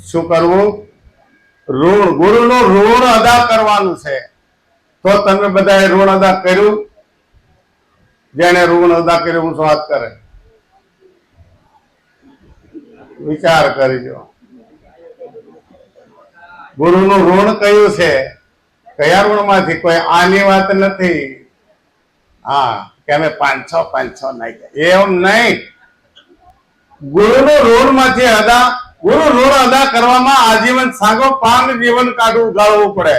શું કરવું? ઋણ, ગુરુનું ઋણ અદા કરવાનું છે. તો તમે બધાએ ઋણ અદા કર્યું? જેને ઋણ અદા કર્યું હું વાત કરે, વિચાર કરજો. ગુરુનું ઋણ કયું છે? કયા ઋણમાંથી? કોઈ આની વાત નથી. હા, કે અમે 500 નાખ્યા, એમ નહીં. ગુરુનું ઋણ માંથી અદા, ગુરુ ઋણ અદા કરવામાં આજીવન સાગો પાંગ જીવન ગાળવું પડે.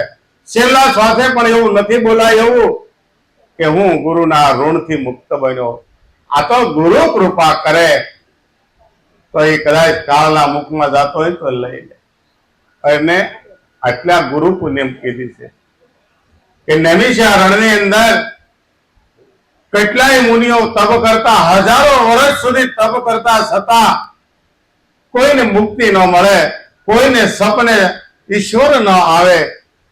છેલ્લા શ્વાસે પણ એવું નથી બોલાય એવું કે હું ગુરુના ઋણથી મુક્ત બન્યો. આ તો ગુરુ કૃપા કરે તો એ કદાચ કાળના મુખમાં જતો હોય તો લઈ લે. અને આટલા ગુરુ પુણ્યમ કીધી છે કે નૈમિષારણ્યની અંદર કેટલાય મુનિઓ તપ કરતા, હજારો વર્ષ સુધી તપ કરતા છતાં કોઈને મુક્તિ ન મળે, કોઈને સપને ઈશ્વર ન આવે,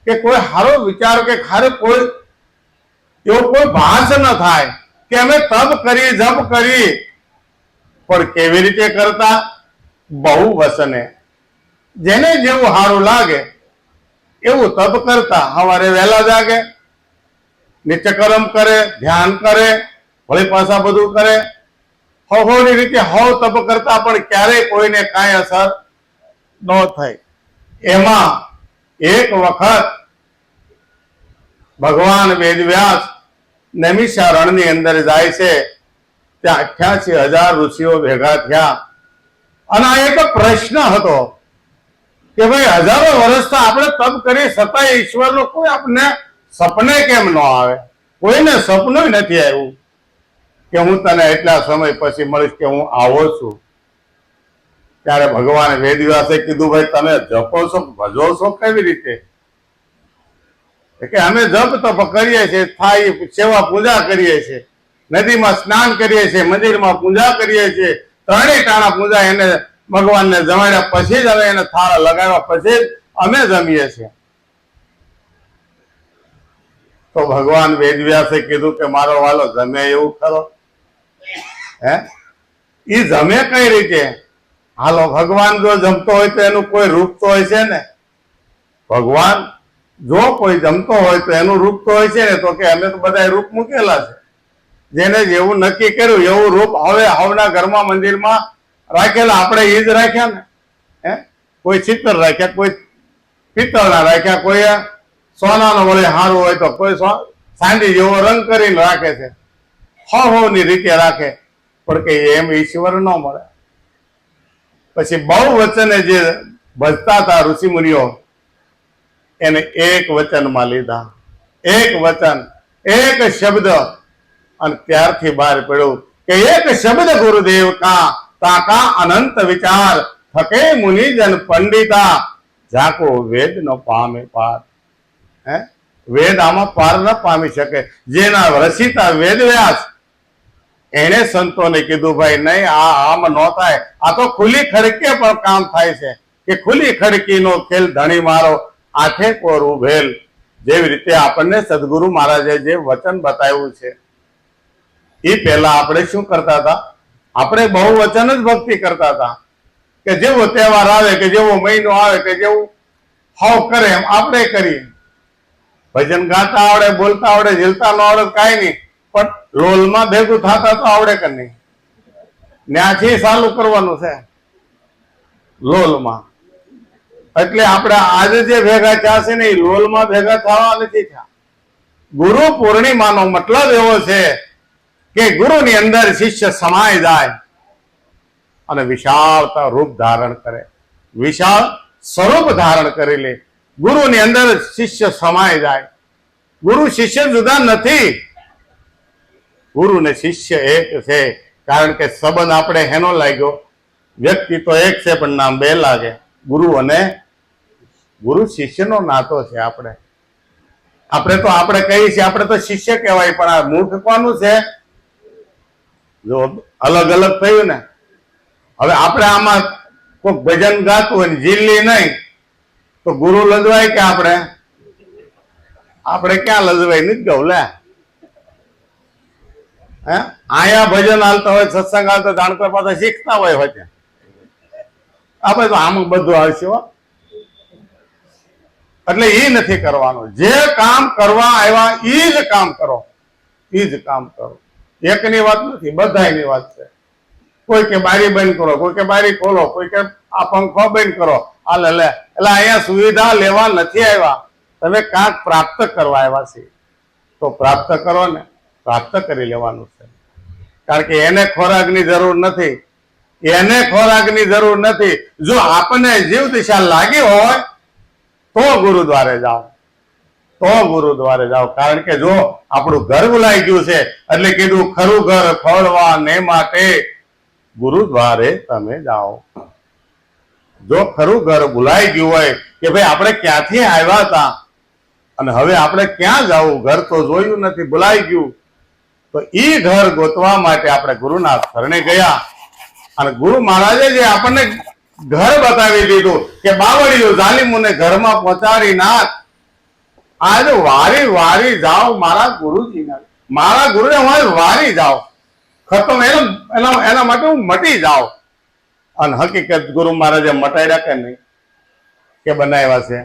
કે કોઈ સારો વિચાર કે ખારે કોઈ એવો કોઈ ભાસ ન થાય કે અમે તપ કરી, જપ કરી. પણ કેવી રીતે કરતા? બહુ વસને, જેને જેવું સારું લાગે એવું તપ કરતા. સવારે વહેલા જાગે, નિત્યકર્મ કરે, ધ્યાન કરે, વળી પાછા બધું કરે, હવની રીતે હવ તપ કરતા, પણ ક્યારેય કોઈને કાંઈ અસર ન થાય. એમાં એક વખત ભગવાન વેદવ્યાસ નૈમિષારણ્યની અંદર જાય છે. ત્યાં 88,000 ઋષિઓ ભેગા થયા અને આ એક પ્રશ્ન હતો કે ભાઈ હજારો વર્ષથી આપણે તપ કરી છતાંય ઈશ્વરનો કોઈ આપણને સપને કેમ ન આવે? કોઈને સપનું નથી આવ્યું કે હું તને એટલા સમય પછી મળીશ, કે હું આવો છું. ત્યારે ભગવાન વેદવ્યાસે કીધું, ભાઈ તમે જપો છો, ભજો છો કેવી રીતે? કે અમે જપ તપ કરીએ છીએ, થાય સેવા પૂજા કરીએ છીએ, નદીમાં સ્નાન કરીએ છીએ, મંદિરમાં પૂજા કરીએ છીએ, ત્રણેય ટાણા પૂજા એને ભગવાનને જમાડ્યા પછી જ અમે એને થાળ લગાવ્યા પછી જ અમે જમીએ છીએ. તો ભગવાન વેદવ્યાસે કીધું કે મારો વાલો જમે એવું ખરો? હે, ઈ જમે કઈ રીતે? હાલો, ભગવાન જો જમતો હોય તો એનું કોઈ રૂપ તો હોય છે ને. ભગવાન જો કોઈ જમતો હોય તો એનું રૂપ તો હોય છે ને. તો કે અમે તો બધા રૂપ મૂકેલા છે, જેને જેવું નક્કી કર્યું એવું રૂપ હવે હવના ઘરમાં મંદિરમાં રાખેલા, આપણે એ જ રાખ્યા ને. હે, કોઈ ચિત્તર રાખ્યા, કોઈ પિત્તળના રાખ્યા, કોઈ સોનાનો વળે સારું હોય તો કોઈ ચાંદી જેવો રંગ કરીને રાખે છે. હવની રીતે રાખે, પણ કે એમ ઈશ્વર ન મળે. પછી બહુ વચને જે ભજતા હતા ઋષિ મુનિઓ, એને એક વચનમાં લીધા. એક વચન, એક શબ્દ, અને ત્યારથી બહાર પડ્યું કે એક શબ્દ ગુરુદેવ કા તાકા અનંત વિચાર થકે મુનિજન પંડિતા જાકો વેદ ન પામે પાર. હે, વેદ આમાં પાર ન પામી શકે. જેના રચિતા વેદવ્યાસ એને સંતોને કીધું, ભાઈ નહીં, આ આમ ન થાય, આ તો ખુલ્લી ખડકે પણ કામ થાય છે. કે ખુલ્લી ખડકીનો ખેલ ધણી મારો આઠે કોર ઉભેલ. જેવી રીતે આપણને સદગુરુ મહારાજે જે વચન બતાવ્યું છે, એ પહેલા આપણે શું કરતા હતા? આપણે બહુ વચન જ ભક્તિ કરતા હતા. કે જેવો તહેવાર આવે, કે જેવો મહિનો આવે, કે જેવું હવ કરે એમ આપણે કરીએ. ભજન ગાતા આવડે, બોલતા આવડે, ઝીલતા ન આવડે કાંઈ નહીં, પણ લોલમાં ભેગું થતા તો આવડે કે નહીં? ત્યાંથી ચાલુ કરવાનું છે લોલમાં. એટલે આપણે આજે જે ભેગા થયા છે ને, એ લોલમાં ભેગા થવા નથી થયા. ગુરુ પૂર્ણિમાનો મતલબ એવો છે કે ગુરુની અંદર શિષ્ય સમાય જાય અને વિશાળતા રૂપ ધારણ કરે, વિશાળ સ્વરૂપ ધારણ કરી લે. ગુરુની અંદર શિષ્ય સમાય જાય. ગુરુ શિષ્ય જુદા નથી, ગુરુ ને શિષ્ય એક છે. કારણ કે સંબંધ આપણે હેનો લાગ્યો? વ્યક્તિ તો એક છે પણ નામ બે લાગે. ગુરુ અને ગુરુ શિષ્યનો નાતો છે. આપણે તો આપણે કહીએ છીએ આપણે તો શિષ્ય કહેવાય, પણ આ મૂર્ખ કોનું છે? જો અલગ અલગ થયું ને. હવે આપણે આમાં કોઈ ભજન ગાતું હોય જીલ્લી નહીં તો ગુરુ લજવાય કે આપણે ક્યાં લજવાય? નથી ગયું લે. હે, આયા ભજન હાલતા હોય, સત્સંગ હાલતા, જાણતા પાછા શીખતા હોય. આપણે તો આમ બધું આવશે હો. એટલે એ નથી કરવાનું. જે કામ કરવા આવ્યા એ જ કામ કરો, એ જ કામ કરો. એકની વાત નથી, બધાની વાત છે. કોઈ કે બારી બંધ કરો, કોઈ કે બારી ખોલો, કોઈ કે આ પંખો બંધ કરો. હાલે લે, એટલે અહીંયા સુવિધા લેવા નથી આવ્યા, તમે કાંક પ્રાપ્ત કરવા આવ્યા છે તો પ્રાપ્ત કરો ને, પ્રાપ્ત કરી લેવાનું છે. કારણ કે એને ખોરાકની જરૂર નથી, એને ખોરાકની જરૂર નથી. જો આપણને જીવ દિશા લાગી હોય તો ગુરુદ્વારે જાઓ, તો ગુરુદ્વારે જાઓ. કારણ કે જો આપણું ઘર ભૂલાઈ ગયું છે એટલે કીધું ખરું ઘર ફળવા ને માટે ગુરુદ્વારે તમે જાઓ. જો ખરું ઘર ભૂલાઈ ગયું હોય કે ભાઈ આપણે ક્યાંથી આવ્યા હતા અને હવે આપણે ક્યાં જવું, ઘર તો જોયું નથી, ભૂલાઈ ગયું, તો ઈ ઘર ગોતવા માટે આપણે ગુરુના શરણે ગયા. અને ગુરુ મહારાજે જે આપણને ઘર બતાવી દીધું કે બાવળિયું જાલિમોને ઘરમાં પહોંચાડી નાખ. આજ વારી વારી જાઓ મારા ગુરુજીના, મારા ગુરુને વારી જાઓ, ખતમ. એના માટે હું મટી જાઓ. અને હકીકત ગુરુ મહારાજે મટાડ્યા કે નહીં, કે બનાવ્યા છે?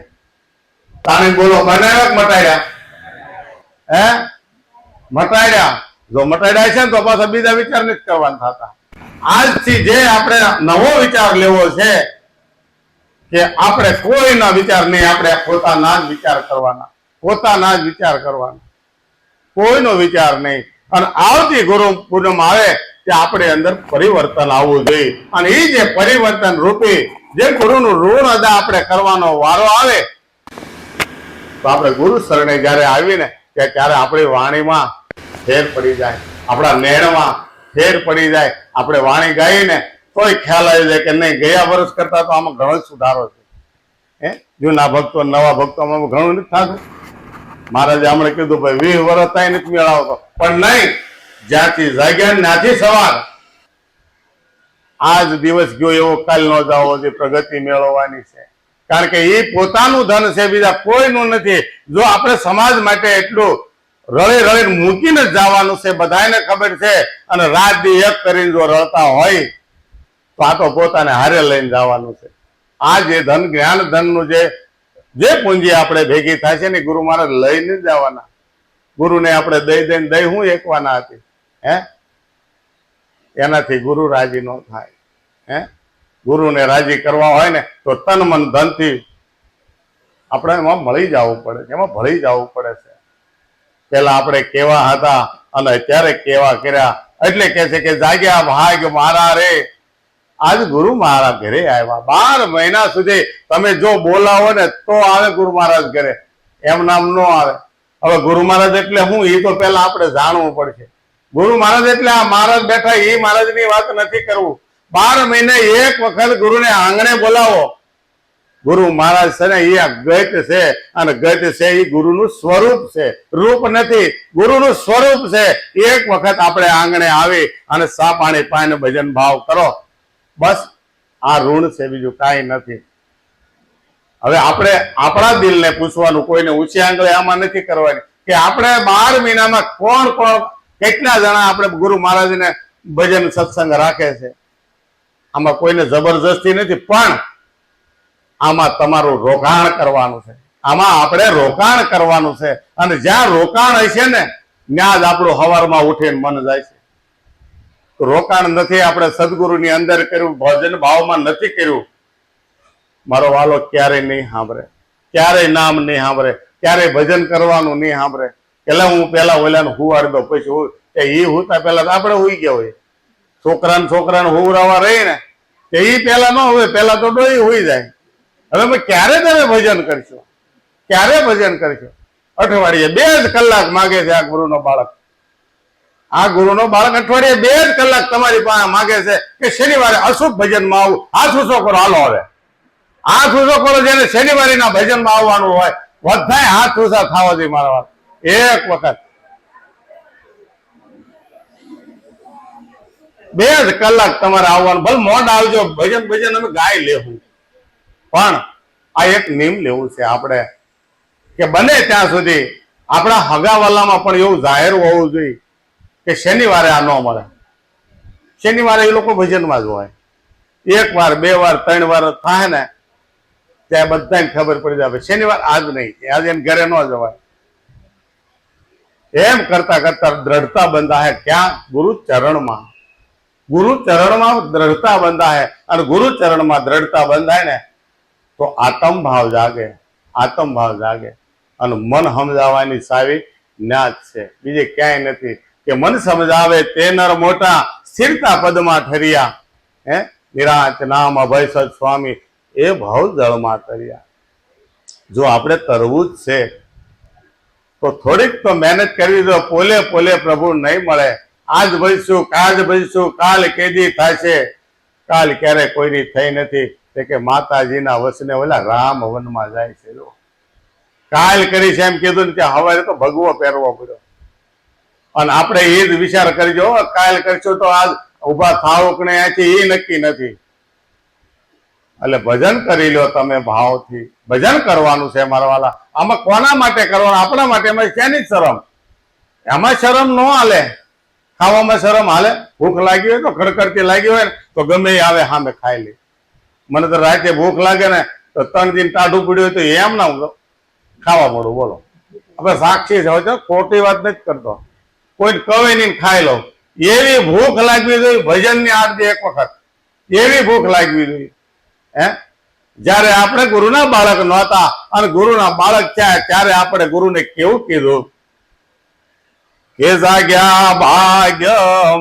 તાણી બોલો, બનાવ્યા કે મટાડ્યા? હે, મટાડ્યા. જો મટાડ્યા છે ને તો પાછા બીજા વિચાર નથી કરવાના થતા. આજથી જે આપણે નવો વિચાર લેવો છે કે આપણે કોઈના વિચાર નહીં, આપણે પોતાના જ વિચાર કરવાના, પોતાના જ વિચાર કરવાના, કોઈનો વિચાર નહીં. અને આવતી ગુરુ પૂનમ આવે કે આપણે અંદર પરિવર્તન આવવું જોઈએ. અને એ જે પરિવર્તન રૂપી જે ગુરુનું ઋણ અદા આપણે કરવાનો વારો આવે તો આપણે ગુરુ શરણે જયારે આવીને ત્યારે આપણી વાણીમાં ફેર પડી જાય, આપણા નેણમાં ફેર પડી જાય. આપણે વાણી ગાઈને તોય ખ્યાલ આવી જાય કે નહીં, ગયા વર્ષ કરતા તો આમાં ઘણો સુધારો છે. જૂના ભક્તો નવા ભક્તોમાં ઘણું નથી થતું. મહારાજે હમણાં કીધું ભાઈ 20 વર્ષ થાય નથી મેળવતો, પણ નહીં, જ્યાંથી જાગ્યા ત્યાંથી સવાર. આજ દિવસ ગયો એવો કાલ ન જાવો, જે પ્રગતિ મેળવવાની છે. કારણ કે એ પોતાનું ધન છે, બીજા કોઈનું નથી. જો આપણે સમાજ માટે એટલું રળી રળી મૂકીને જ જવાનું છે, બધાને ખબર છે. અને રાત દી એક કરીને જો રળતા હોય તો આ તો પોતાને હારે લઈને જવાનું છે. આ જે ધન, જ્ઞાન ધનનું જે પૂંજી આપણે ભેગી થાય છે ને, ગુરુ મહારાજ લઈને જ જવાના. ગુરુને આપણે દઈ દઈને દઈ હું એકવાના હતી? એનાથી ગુરુ રાજી ન થાય. ગુરુને રાજી કરવા હોય ને તો તન મન ધનથી આપણે એમાં મળી જવું પડે છે, એમાં ભળી જવું પડે છે. પેલા આપણે કેવા હતા અને અત્યારે કેવા કર્યા. એટલે કે છે કે જાગ્યા ભાગ મારા રે, આજ ગુરુ મહારાજ ઘરે આવ્યા. 12 મહિના સુધી તમે જો બોલાવો ને તો આવે ગુરુ મહારાજ ઘરે, એમ નામ ન આવે. હવે ગુરુ મહારાજ એટલે હું, એ તો પેલા આપણે જાણવું પડશે. ગુરુ મહારાજ એટલે આ મહારાજ બેઠા એ મહારાજની વાત નથી કરવું. 12 મહિને એક વખત ગુરુને આંગણે બોલાવો. ગુરુ મહારાજ છે ને એ ગત છે, અને ગત છે એ ગુરુનું સ્વરૂપ છે, રૂપ નથી, ગુરુનું સ્વરૂપ છે. એક વખત આપણે આંગણે આવી અને સા પાણી પાઈને ભજન ભાવ કરો, બસ આ ઋણ છે, બીજું કાંઈ નથી. હવે આપણે આપણા દિલને પૂછવાનું, કોઈને ઊંચી આંગળે આમાં નથી કરવાની કે આપણે 12 મહિનામાં કોણ કોણ કેટલા જણા આપણે ગુરુ મહારાજને ભજન સત્સંગ રાખે છે. આમાં કોઈને જબરજસ્તી નથી, પણ આમાં તમારું રોકાણ કરવાનું છે. આમાં આપણે રોકાણ કરવાનું છે. અને જ્યાં રોકાણ હશે ને ત્યાં જ આપણું સવારમાં ઉઠીને મન જાય છે. રોકાણ નથી આપણે સદગુરુની અંદર કર્યું, ભજન ભાવમાં નથી કર્યું, મારો વાલો ક્યારેય નહીં સાંભળે, ક્યારેય નામ નહીં સાંભળે, ક્યારેય ભજન કરવાનું નહીં સાંભળે. પેલા હું ઓલાને હુવાડી દો, પછી એ હુતા પેલા તો આપણે હુઈ ગયા હોય. છોકરાને હુવરાવા રહી ને એ પેલા ન હોય, પેલા તો ડોઈ હુઈ જાય. હવે ક્યારે તમે ભજન કરશો, ક્યારે ભજન કરશો? અઠવાડિયે 2 જ કલાક માગે છે આ ગુરુનો બાળક. આ ગુરુનો બાળક અઠવાડિયે 2 જ કલાક તમારી પાસે માગે છે કે શનિવારે અશુભ ભજનમાં આવું. હાથ ઊંચો કરો, હાલો હવે હાથ ઊંચો કરો. જેને શનિવારીના ભજનમાં આવવાનું હોય બધાય હાથ ઊંચા થવા દે. મારા વાત એક વખત 2 જ કલાક તમારે આવવાનું. ભલે મોડ આવજો, ભજન અમે ગાઈ લેવું, પણ આ એક નિયમ લેવું છે આપણે કે બને ત્યાં સુધી આપણા હગાવાલામાં પણ એવું જાહેર હોવું જોઈએ કે શનિવારે આ ન મળે. શનિવારે એ લોકો ભજનમાં જ હોય, એક વાર, બે વાર, ત્રણ વાર થાય ને ત્યાં બધાને ખબર પડી જાય શનિવાર આજ નહીં, આજે એને ઘરે ન જવાય. એમ કરતા કરતા દ્રઢતા બંધાય ક્યાં? ગુરુ ચરણમાં. ગુરુ ચરણમાં દ્રઢતા બંધાય અને ગુરુ ચરણમાં દ્રઢતા બંધાય ને તો આત્મ ભાવ જાગે, આત્મ ભાવ જાગે અને મન સમજાવવાની સાવી ન્યાજ છે, બીજે ક્યાંય નથી. કે મન સમજાવે તે નર મોટા, સ્થિરતા પદમાં ઠર્યા. નિરાંત નામ અભય સદ સ્વામી, એ ભાવ જળમાં તર્યા. જો આપણે તરવું જ છે તો થોડીક તો મહેનત કરવી દો. પોલે પોલે પ્રભુ નહીં મળે. આજ ભજશું, કાજ ભજશું, કાલ કેદી થશે, કાલ ક્યારે કોઈની થઈ નથી. તે કે માતાજીના વસને ઓલા રામ વનમાં જાય છે. કાલ કરીશ એમ કીધું ને ત્યાં હવે તો ભગવો પહેરવો પડ્યો. અને આપણે એ જ વિચાર કરજો, કાલ કરશું તો આજ ઉભા થાવ કે અહીંથી એ નક્કી નથી. એટલે ભજન કરી લો તમે ભાવથી. ભજન કરવાનું છે મારા વાલા. આમાં કોના માટે કરવાનું? આપણા માટે. એમાં શેની શરમ? એમાં શરમ ન હાલે. ખાવામાં શરમ હાલે? ભૂખ લાગી હોય તો ખડખડતી લાગી હોય ને તો ગમે એ આવે સામે ખાઈ લે. મને તો રાતે ભૂખ લાગે ને તો 3 દિન ટાઢું પડ્યું હોય તો એમ ના ખાવા મળું. બોલો, આપણે સાક્ષી છે, ખોટી વાત નથી કરતો. કોઈ કવે નહીં ખાઈ લો. એવી ભૂખ લાગવી જોઈએ ભજન ની આરતી એક વખત. એવી ભૂખ લાગવી જોઈએ. જયારે આપણે ગુરુના બાળક નહોતા અને ગુરુના બાળક થયા ત્યારે આપણે ગુરુને કેવું કીધું કે જાગ્યા ભાગ્ય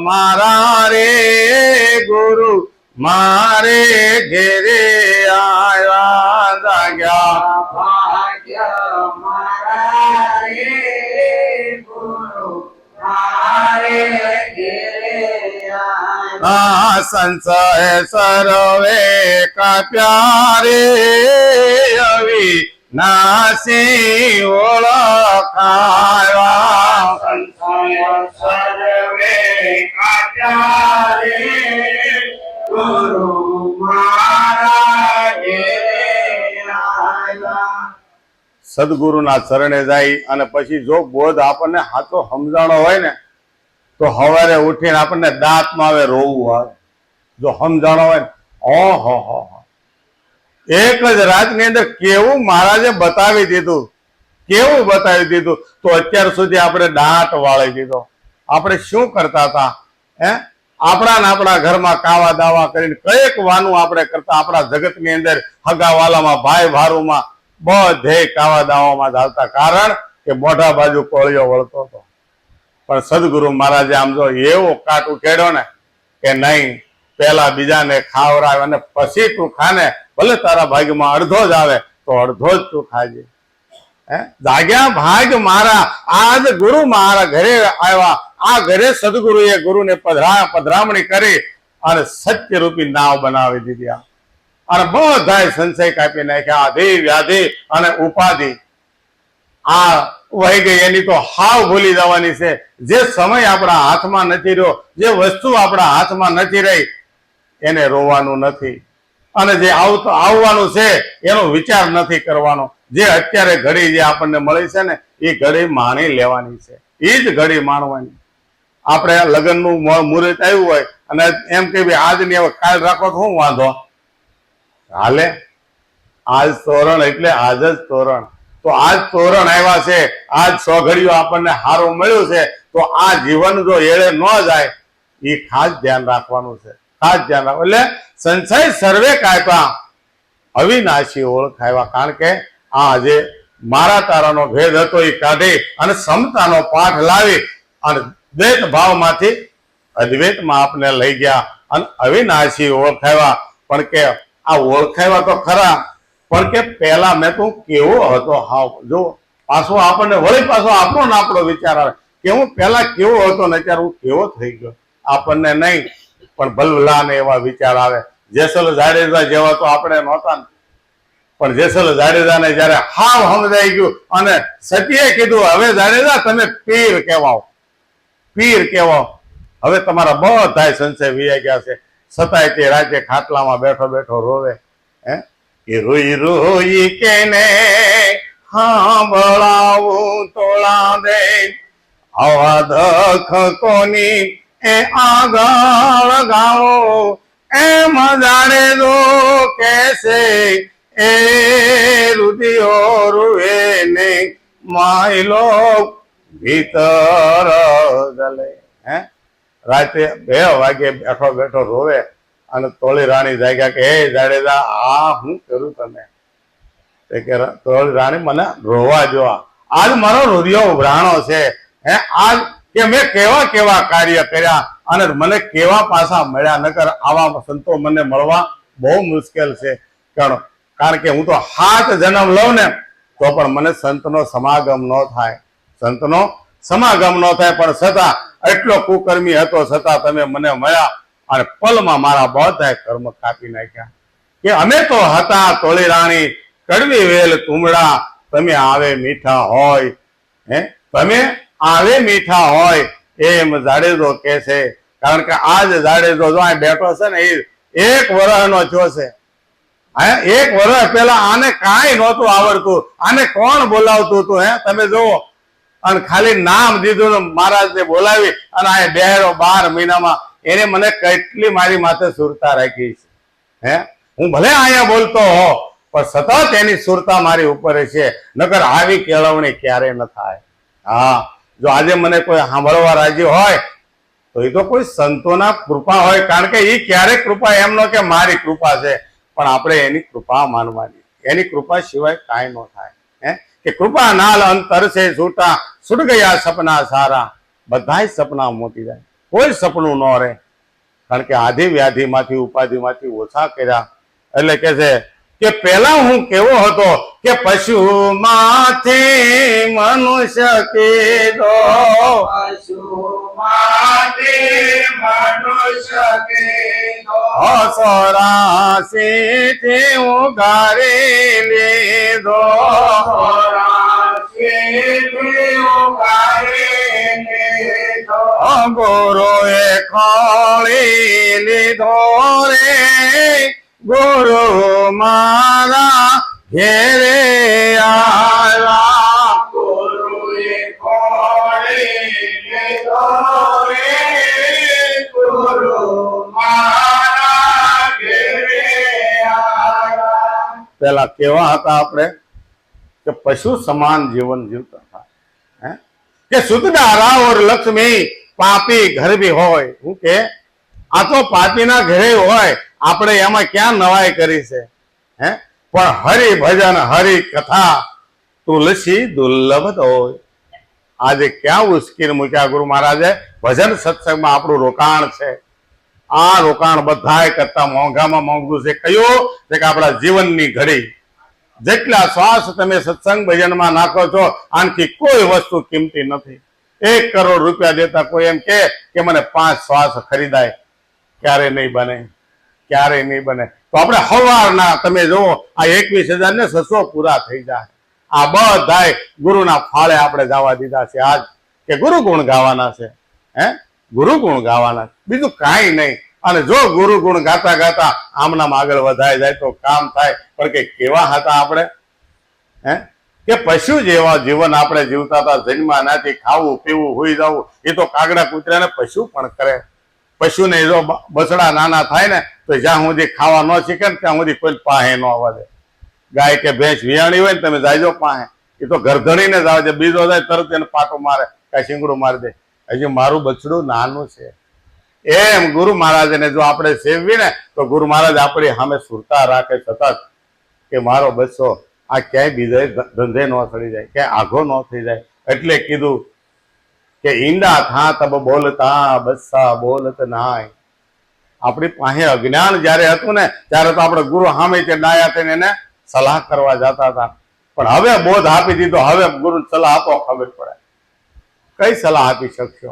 મારા રે ગુરુ મારે ઘેરે આવ્યા. જાગ્યા ભાગ્ય મારા રે ગુરુ મારે ઘેરે આવ્યા. સંશય સર્વે કાપ્યા રે અવિ નાસી ઓળખાયા. સંશય સર્વે કાપ્યા રે ગુરુ મારા ઘેરે આવ્યા. સદગુરુના ચરણે જાય અને પછી જો બોધ આપણને હાથો સમજાણો હોય ને તો સવારે ઉઠીને આપણને દાંતમાં આવે, રોવું આવે. જો સમજાણો હોય ને ઓહો, એક જ રાતની અંદર કેવું મહારાજે બતાવી દીધું, કેવું બતાવી દીધું. તો અત્યાર સુધી આપણે દાંત વાળી દીધો. આપણે શું કરતા હતા? આપણા ઘરમાં કાવા દાવા કરીને કઈક વાનું આપણે કરતા. આપણા જગતની અંદર હગાવાલામાં, ભાઈ ભારુમાં બધે કાવા દાવામાં ચાલતા. કારણ કે મોઢા બાજુ કોળિયો વળતો હતો. પણ સદગુરુ મહારાજે આમ જો એવો કાટ ઉકેડ્યો ને કે નહીં, પેલા બીજાને ખાવડાવે અને પછી તું ખાને. ભલે તારા ભાગ્યમાં અડધો જ આવે તો અડધો જ તું ખાજે. જાગ્યા ભાગ મારા. આજ ગુરુ મારા ઘરે આવ્યા. આ ઘરે સદગુરુએ ગુરુને પધરામણી કરી અને સત્ય રૂપી નાવ બનાવી દીધી. અને બધાય સંશય કાપી નાખ્યા. આધિ વ્યાધિ અને ઉપાધિ આ વહી ગઈ. એની તો હાવ ભૂલી જવાની છે. જે સમય આપણા હાથમાં નથી રહ્યો, જે વસ્તુ આપણા હાથમાં નથી રહી, એને રોવાનું નથી. અને જે આવવાનું છે એનો વિચાર નથી કરવાનો. જે અત્યારે ઘડી જે આપણને મળી છે ને એ ઘડી માણી લેવાની છે. એ જ ઘડી માણવાની. આપણે લગ્નનું મુહૂર્ત આવ્યું હોય અને એમ કે ભાઈ આજની હવે કાલ રાખો તો શું વાંધો હાલે? આજ તોરણ એટલે આજ જ તોરણ. તો આજ તોરણ આવ્યા છે, આજ સોઘડીઓ આપણને સારું મળ્યું છે, તો આ જીવન જો એળે ન જાય એ ખાસ ધ્યાન રાખવાનું છે. ખાસ ધ્યાન રાખવું. એટલે સંશય સર્વે કાપ્યા અવિનાશી ઓળખાવ્યા. કારણ કે આ જે મારા તારાનો ભેદ હતો એ કાઢી અને સમતાનો પાઠ લાવી અને દ્વૈત ભાવમાંથી અદ્વૈતમાં આપને લઈ ગયા અને અવિનાશી ઓળખાવ્યા. પણ કે આ ઓળખાવ્યા તો ખરા, પણ કે પહેલા મેં તું કેવો હતો. હાવ જો પાછો આપણને વળી પાછો આપણો ને આપણો વિચાર આવે કે હું પહેલા કેવો હતો ને અત્યારે હું કેવો થઈ ગયો. આપણને નહીં પણ ભલભલા ને એવા વિચાર આવે. જેસલ જાડેજા જેવા તો આપણે નહોતા ને, પણ જેસલ જાડેજાને જયારે હાવ સમજાઈ ગયું અને સતીએ કીધું હવે જાડેજા તમે પીર કહેવાઓ, પીર કહેવાઓ. હવે તમારા બધા સંશય વિયા ગયા છે. છતાંય તે રાતે ખાટલામાં બેઠો બેઠો રોવે. કે રોઈ રોઈ કેને સાંભળાવું તોળા દે, આવા દખ કોની એ આગળ ગાઓ, એમ જાણે દો કેસે એ રુધિયો રૂએ ને માયલો ભીતર ગલે. હે રાતે 2 વાગે બેઠો બેઠો રોવે અને તોળી રાણી જાગ્યા કે હે જાડેજા આ હું કરું તમે? તે કે તોળી રાણી મને રોવા જો, આજ મારો રુધિયો ઉભરાણો છે. હે આજ કે મેં કેવા કેવા કાર્ય કર્યા અને મને કેવા પાછા મળ્યા, નકર આવા સંતો મને મળવા બહુ મુશ્કેલ છે. કારણ કે હું તો 7 જન્મ લઉં ને તો પણ મને સંતનો સમાગમ ન થાય, સંતનો સમાગમ ન થાય. પણ છતાં એટલો કુકર્મી હતો છતાં તમે મને મળ્યા અને પલમાં મારા બધા કર્મ કાપી નાખ્યા. કે અમે તો હતા તોળી રાણી કડવી વેલ તુમડા, તમે આવે મીઠા હોય. હે તમે આવે મીઠા હોય એમ જાડેજો કે છે. કારણ કે આજ જાડેજો જો અહીં બેઠો છે ને એ 1 વર્ષનો થયો છે. 1 વર્ષ પહેલા આને કાંઈ નહોતું આવડતું, આને કોણ બોલાવતું હતું? હે તમે જુઓ, અને ખાલી નામ દીધું ને મહારાજને બોલાવી અને આ બેહરો 12 મહિનામાં એને મને કેટલી મારી માથે સુરતા રાખી છે. હે હું ભલે અહીંયા બોલતો હો પણ સતત એની સુરતા મારી ઉપર છે, નકર આવી કેળવણી ક્યારે ન થાય. હા જો આજે મને કોઈ સાંભળવા રાજી હોય તો એ તો કોઈ સંતોના કૃપા હોય, કારણ કે એ ક્યારેક કૃપા એમ ન કે મારી કૃપા છે, પણ આપણે એની કૃપા માનવાની. એની કૃપા સિવાય કાંઈ ન થાય. હે કે કૃપા નાલ અંતર છે છૂટા, છૂટ ગયા સપના સારા. બધાય સપના મોટી જાય, કોઈ સપનું ન રહે. કારણ કે આધિ વ્યાધિમાંથી ઉપાધિમાંથી ઓછા કર્યા. એટલે કે છે કે પેલા હું કેવો હતો કે પશુ માંથી મનુષ્ય કીધો, પશુમાંથી મનુષ્ય કીધો, 84 થી ઉગારી લીધો, 84 ઉગારી લીધો, ગુરુએ ખોળી લીધો રે, ગુરુ મારા ઘેરે આવ્યા. ગુરુએ ખોળી લીધો રે, ગુરુ મારા ઘેરે આવ્યા. પેલા કેવા હતા આપણે કે પશુ સમાન જીવન જીવતા હતા. હે કે સુતડારા ઓર લક્ષ્મી પાપી ઘર બી હોય. હું કે આ તો પાપીના ઘરે હોય, આપણે એમાં ક્યાં નવાઈ કરી છે? હે પણ હરિ ભજન હરિ કથા તુલસી દુર્લભ હોય. આજે ક્યાં ઉશ્કેર મૂક્યા ગુરુ મહારાજે? ભજન સત્સંગમાં આપણું રોકાણ છે. આ રોકાણ બધાય કરતા મોંઘામાં મોંઘું છે. કયું? કે આપણા જીવનની ઘડી. જેટલા શ્વાસ તમે સત્સંગ ભજનમાં નાખો છો આનથી કોઈ વસ્તુ કિંમતી નથી. 1 કરોડ રૂપિયા દેતા કોઈ એમ કે મને 5 શ્વાસ ખરીદાય, ક્યારે નહીં બને, ક્યારે નહીં બને. તો આપણે સવારના તમે જુઓ આ 21,600 પૂરા થઈ જાય. આ બધાય ગુરુના ફાળે આપણે જવા દીધા છે આજ, કે ગુરુ ગુણ ગાવાના છે. હે ગુરુ ગુણ ગાવાના, બીજું કાંઈ નહીં. અને જો ગુરુ ગુણ ગાતા ગાતા આમનામ આગળ વધાય જાય તો કામ થાય. પણ કે કેવા હતા આપણે? હે કે પશુ જેવા જીવન આપણે જીવતા હતા. જન્મા નાથી ખાવું પીવું હોઈ જવું એ તો કાગડા કૂતરાને પશુ પણ કરે. પશુને જો બસડા નાના થાય ને તો જ્યાં સુધી ખાવા ન શીખે ને ત્યાં સુધી કોઈ પાસે ન આવવા દે. ગાય કે ભેંસ વિયાણી હોય ને તમે જાયજો પાસે, એ તો ગરધડીને જ આવે છે. બીજો જાય તરત એને પાટો મારે, કાંઈ શીંગડું મારી દે. હજી મારું બછડું નાનું છે. એમ ગુરુ મહારાજને જો આપણે સેવવી ને તો ગુરુ મહારાજ આપણી સામે સુરતા રાખે સતત, કે મારો બચ્ચો આ ક્યાંય બીજે ધંધે ન ચડી જાય, ક્યાંય આઘો ન થઈ જાય. એટલે કીધું કે ઈંડા થા તબ બોલતા બસ્સા બોલત નાય. આપણી પાસે અજ્ઞાન જયારે હતું ને ત્યારે તો આપણે ગુરુ સામે ડાયા થઈને એને સલાહ કરવા જતા હતા. પણ હવે બોધ આપી દીધો, હવે ગુરુ સલાહ આપો, ખબર પડે. કઈ સલાહ આપી શકશો?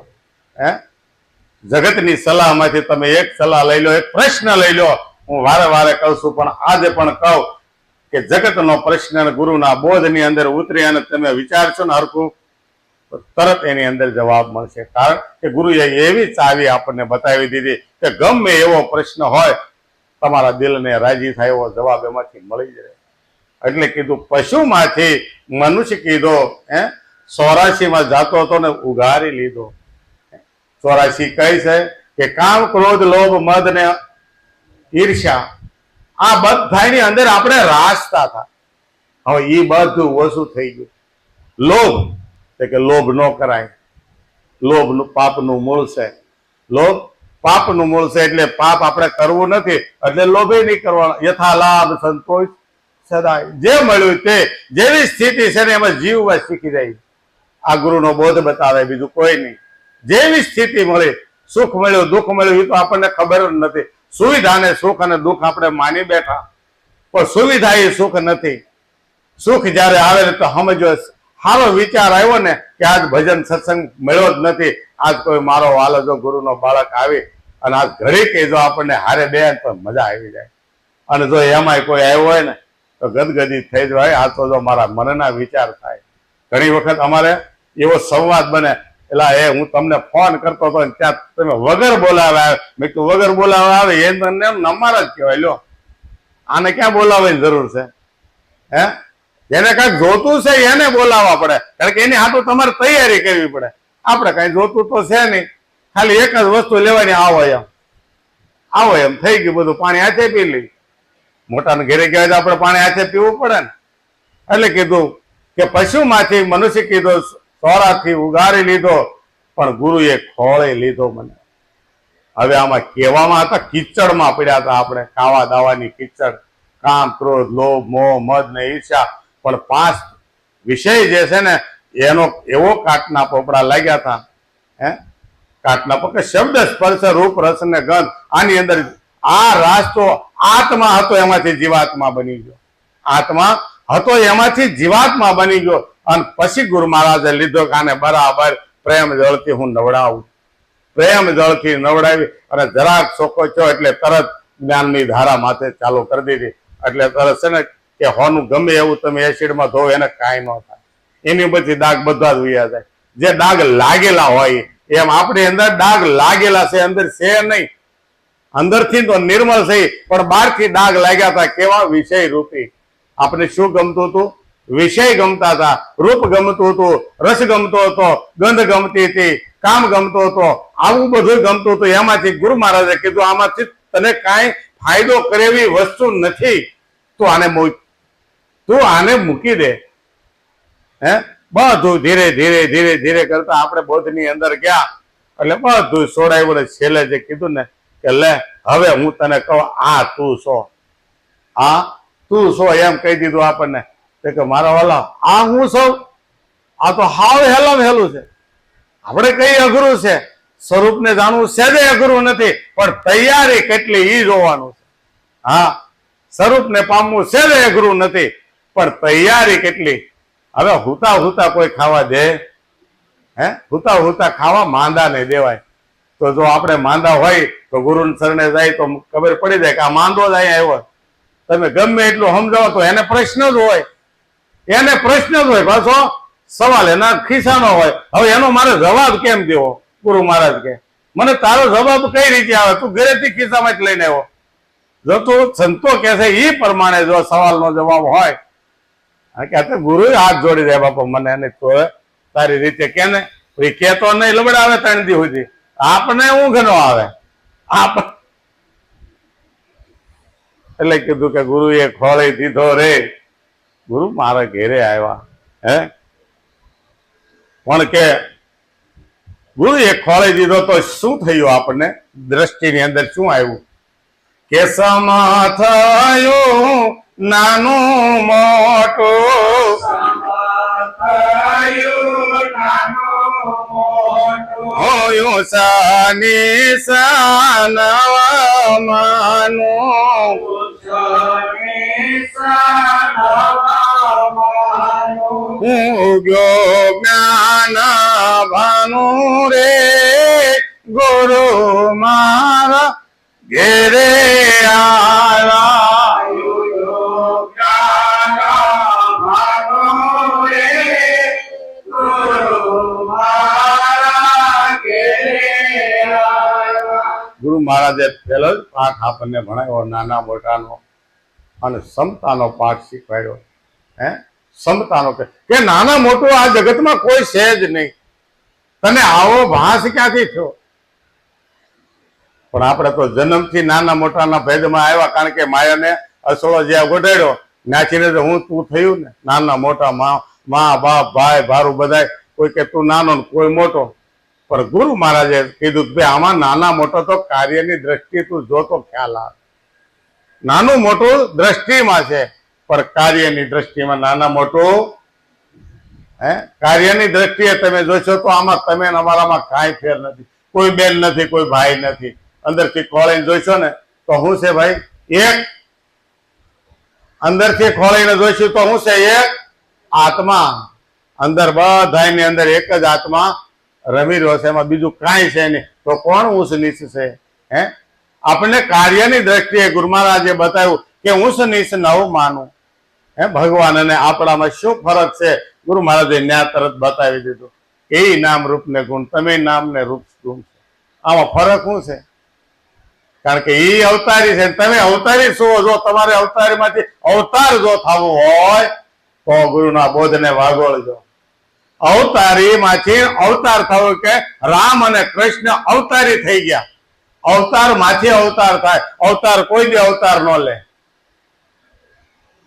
હે જગતની સલાહમાંથી તમે એક સલાહ લઈ લો, એક પ્રશ્ન લઈ લો. હું વારે વારે કહું છું પણ આજે પણ કહું કે જગતનો પ્રશ્ન ગુરુના બોધની અંદર ઉતરી અને તમે વિચારશો ને હરખું તો તરત એની અંદર જવાબ મળશે. કારણ કે ગુરુએ એવી ચાવી આપણને બતાવી દીધી કે ગમે એવો પ્રશ્ન હોય તમારા દિલને રાજી થાય એવો જવાબ એમાંથી મળી જાય. એટલે કીધું પશુમાંથી મનુષ્ય કીધો. 84 માં જાતો હતો ને ઉગારી લીધો. 84 કઈ છે કે કામ ક્રોધ લોભ મદ ને ઈર્ષ્યા, આ બધાની અંદર આપણે રાસતા હતા. હવે એ બધું ઓછું થઈ ગયું. લોભ, એટલે કે લોભ ન કરાય. લોભ પાપનું મૂળ છે. લોભ પાપનું મૂળ છે, એટલે પાપ આપણે કરવું નથી, એટલે લોભે નહીં કરવાનો. યથા લાભ સંતોષ સદાય, જે મળ્યું તે, જેવી સ્થિતિ છે ને એમાં જીવવા શીખી જાય. આ ગુરુનો બોધ બતાવે, બીજું કોઈ નહીં. જેવી સ્થિતિ મળી, સુખ મળ્યું, દુઃખ મળ્યું, એ તો આપણને ખબર જ નથી. સુવિધા ને સુખ અને દુઃખ આપણે માની બેઠા, પણ સુવિધા એ સુખ નથી. સુખ જયારે આવે ને તો સમજો, સારો વિચાર આવ્યો ને કે આજ ભજન સત્સંગ મળ્યો જ નથી, આજ કોઈ મારો વાલો જો ગુરુનો બાળક આવી અને આજ ઘડી કે જો આપણને હારે બે તો મજા આવી જાય. અને જો એમાંય કોઈ આવ્યો હોય ને તો ગદગદી થઈ જાય. આ તો જો મારા મનના વિચાર થાય. ઘણી વખત અમારે એવો સંવાદ બને, એટલે હું તમને ફોન કરતો હતો ત્યાં તમે વગર બોલાવે આવે. મેં કીધું વગર બોલાવે આવે એ તમને નંબર જ કહેવાય. લ્યો, આને ક્યાં બોલાવવાની જરૂર છે? હે, જેને કઈક જોતું છે એને બોલાવવા પડે, કારણ કે એની હાથું તમારે તૈયારી કરવી પડે. આપણે કઈ જોતું તો છે નહીં, ખાલી એક જ વસ્તુ લેવાની, આવો એમ થઈ ગયું બધું. પાણી હાથે પી લઈ. મોટાને ઘેરે ગયા તો આપણે પાણી હાથે પીવું પડે ને. એટલે કીધું કે પશુમાંથી મનુષ્ય કીધો, સોરાથી ઉગારી લીધો, પણ ગુરુએ ખોળે લીધો મને. હવે આમાં કહેવામાં હતા, કિચડમાં પડ્યા હતા આપણે, ખાવા દાવાની કિચડ, કામ, ક્રોધ, લોભ, મોહ, મદ ને ઈર્ષ્યા. પણ 5 વિષય જે છે ને એનો એવો કાટના પોપડા લાગ્યા હતા. હે, કાટના પોપડા, શબ્દ, સ્પર્શ, રૂપ, રસ ને ગંધ. આની અંદર આ રાસ તો આત્મા હતો, એમાંથી જીવાત્મા બની ગયો. આત્મા હતો એમાંથી જીવાત્મા બની ગયો. અને પછી ગુરુ મહારાજે લીધો કે આને બરાબર પ્રેમ જળથી હું નવડાવું. પ્રેમ જળથી નવડાવી અને જરાક ચોખ્ખો થયો એટલે તરત જ્ઞાનની ધારા માથે ચાલુ કરી દીધી. એટલે તરત છે ને કે હોનું ગમે એવું તમે એસિડમાં ધોવો એને કાંઈ ન થાય. એની પછી દાગ બધા જ ઉયા જાય. જે દાગ લાગેલા હોય એમ આપણી અંદર દાગ લાગેલા છે, અંદર છે નહીં. અંદરથી તો નિર્મળ થઈ, પણ બહારથી દાગ લાગ્યા હતા. કેવા? વિષય રૂપી. આપણે શું ગમતું હતું? વિષય ગમતા હતા, રૂપ ગમતું હતું, રસ ગમતો હતો, ગંધ ગમતી હતી, કામ ગમતો હતો, આવું બધું ગમતું હતું. એમાંથી ગુરુ મહારાજે કીધું આમાંથી તને કાંઈ ફાયદો કરે એવી વસ્તુ નથી, તું આને મૂકી દે. હે, બધું ધીરે ધીરે ધીરે ધીરે કરતા આપણે બોધની અંદર ગયા, એટલે બધું છોડાયું ને છેલ્લે જે કીધું ને કે લે હવે હું તને કહું, આ તું છો, આ તું છો, એમ કહી દીધું આપણને. કે મારા વાલા આ હું સૌ, આ તો હાવ હેલામ હેલું છે. આપણે કઈ અઘરું છે, સ્વરૂપને જાણવું સહેજે અઘરું નથી, પણ તૈયારી કેટલી ઈ જોવાનું છે. હા, સ્વરૂપને પામવું સહેજે અઘરું નથી, પણ તૈયારી કેટલી. હવે હુતા હુતા કોઈ ખાવા દે? હે, હુતા હુતા ખાવા માંદા ને દેવાય. તો જો આપણે માંદા હોય તો ગુરુ શરણે જાય તો ખબર પડી જાય કે આ માંદો જ અહીંયા આવ્યો. તમે ગમે એટલું સમજાવો તો એને પ્રશ્ન જ હોય, એને પ્રશ્ન જ હોય, પાછો સવાલ એના ખિસ્સાનો હોય. હવે એનો મારે જવાબ કેમ દેવો? ગુરુ મહારાજ કે મને તારો જવાબ કઈ રીતે આવે? તું ઘરેથી ખિસ્સામાં જ લઈને આવ્યો. જો તું સંતો કે છે એ પ્રમાણે જો સવાલનો જવાબ હોય, કે ગુરુ હાથ જોડી દે બાપા મને એને તો તારી રીતે કે ને કેતો નહીં લબડાવે 3 દી સુધી, આપણે ઊંઘ ન આવે. એટલે કીધું કે ગુરુએ ખોળી દીધો રે. ગુરુ મારા ઘેરે આવ્યા. હે, પણ કે ગુરુએ ખોળી દીધો તો શું થયું? આપણને દ્રષ્ટિની અંદર શું આવ્યું? કે સમ થયું નાનું મોટું, હોયું સાની સાનવા માનું, ગયો જ્ઞાન ભાનું રે ગુરુ મારા ઘેરે આવ્યા. ગુરુ મહારાજે પહેલો જ પાઠ આપણને ભણાવ્યો નાના મોટાનો, અને સમતાનો પાઠ શીખવાડ્યો. હે, સમતાનો કે નાના મોટું આ જગતમાં કોઈ છે જ નહીં. તને આવો ભાસ ક્યાંથી થયો? પણ આપણે તો જન્મથી નાના મોટાના ભેદમાં આવ્યા, કારણ કે માયાને અસળો જ્યાં ગોડાડ્યો નાચીને તો હું તું થયું ને, નાના મોટા મા બાપ ભાઈ ભારું બધાય, કોઈ કે તું નાનો ને કોઈ મોટો. પણ ગુરુ મહારાજે કીધું કે ભાઈ આમાં નાના મોટો તો કાર્યની દ્રષ્ટિએ તું જોતો ખ્યાલ આવે. નાનું મોટું દ્રષ્ટિમાં છે, પણ કાર્યની દ્રષ્ટિમાં નાના મોટું કાર્યની દ્રષ્ટિએ તમે જોશો તો આમાં તમે અમારામાં કાંઈ ફેર નથી. કોઈ બેન નથી, કોઈ ભાઈ નથી. અંદરથી ખોળીને જોઈશો ને તો શું છે ભાઈ? એક. અંદરથી ખોળીને જોઈશું તો શું છે? એક આત્મા. અંદર બધાની અંદર એક જ આત્મા રમી રહ્યો છે, એમાં બીજું કાંઈ છે નહીં. તો કોણ ઊંચ નીચ છે? આપણને કાર્યની દ્રષ્ટિએ ગુરુ મહારાજે બતાવ્યું કે ઊંચ નીચ નવ માનું. ભગવાન અને આપણામાં શું ફરક છે? ગુરુ મહારાજે ન્યા તરત બતાવી દીધું. એ નામ રૂપ ને ગુણ, તમે નામ ને રૂપ ગુણ છે. આમાં ફરક શું છે? કારણ કે એ અવતારી છે, તમે અવતારી છો. જો તમારે અવતારીમાંથી અવતાર જો થવું હોય તો ગુરુના બોધને વાગોળજો. અવતારી માંથી અવતાર થવો કે રામ અને કૃષ્ણ અવતારી થઈ ગયા. અવતાર માંથી અવતાર થાય. અવતાર કોઈ બી અવતાર ન લે.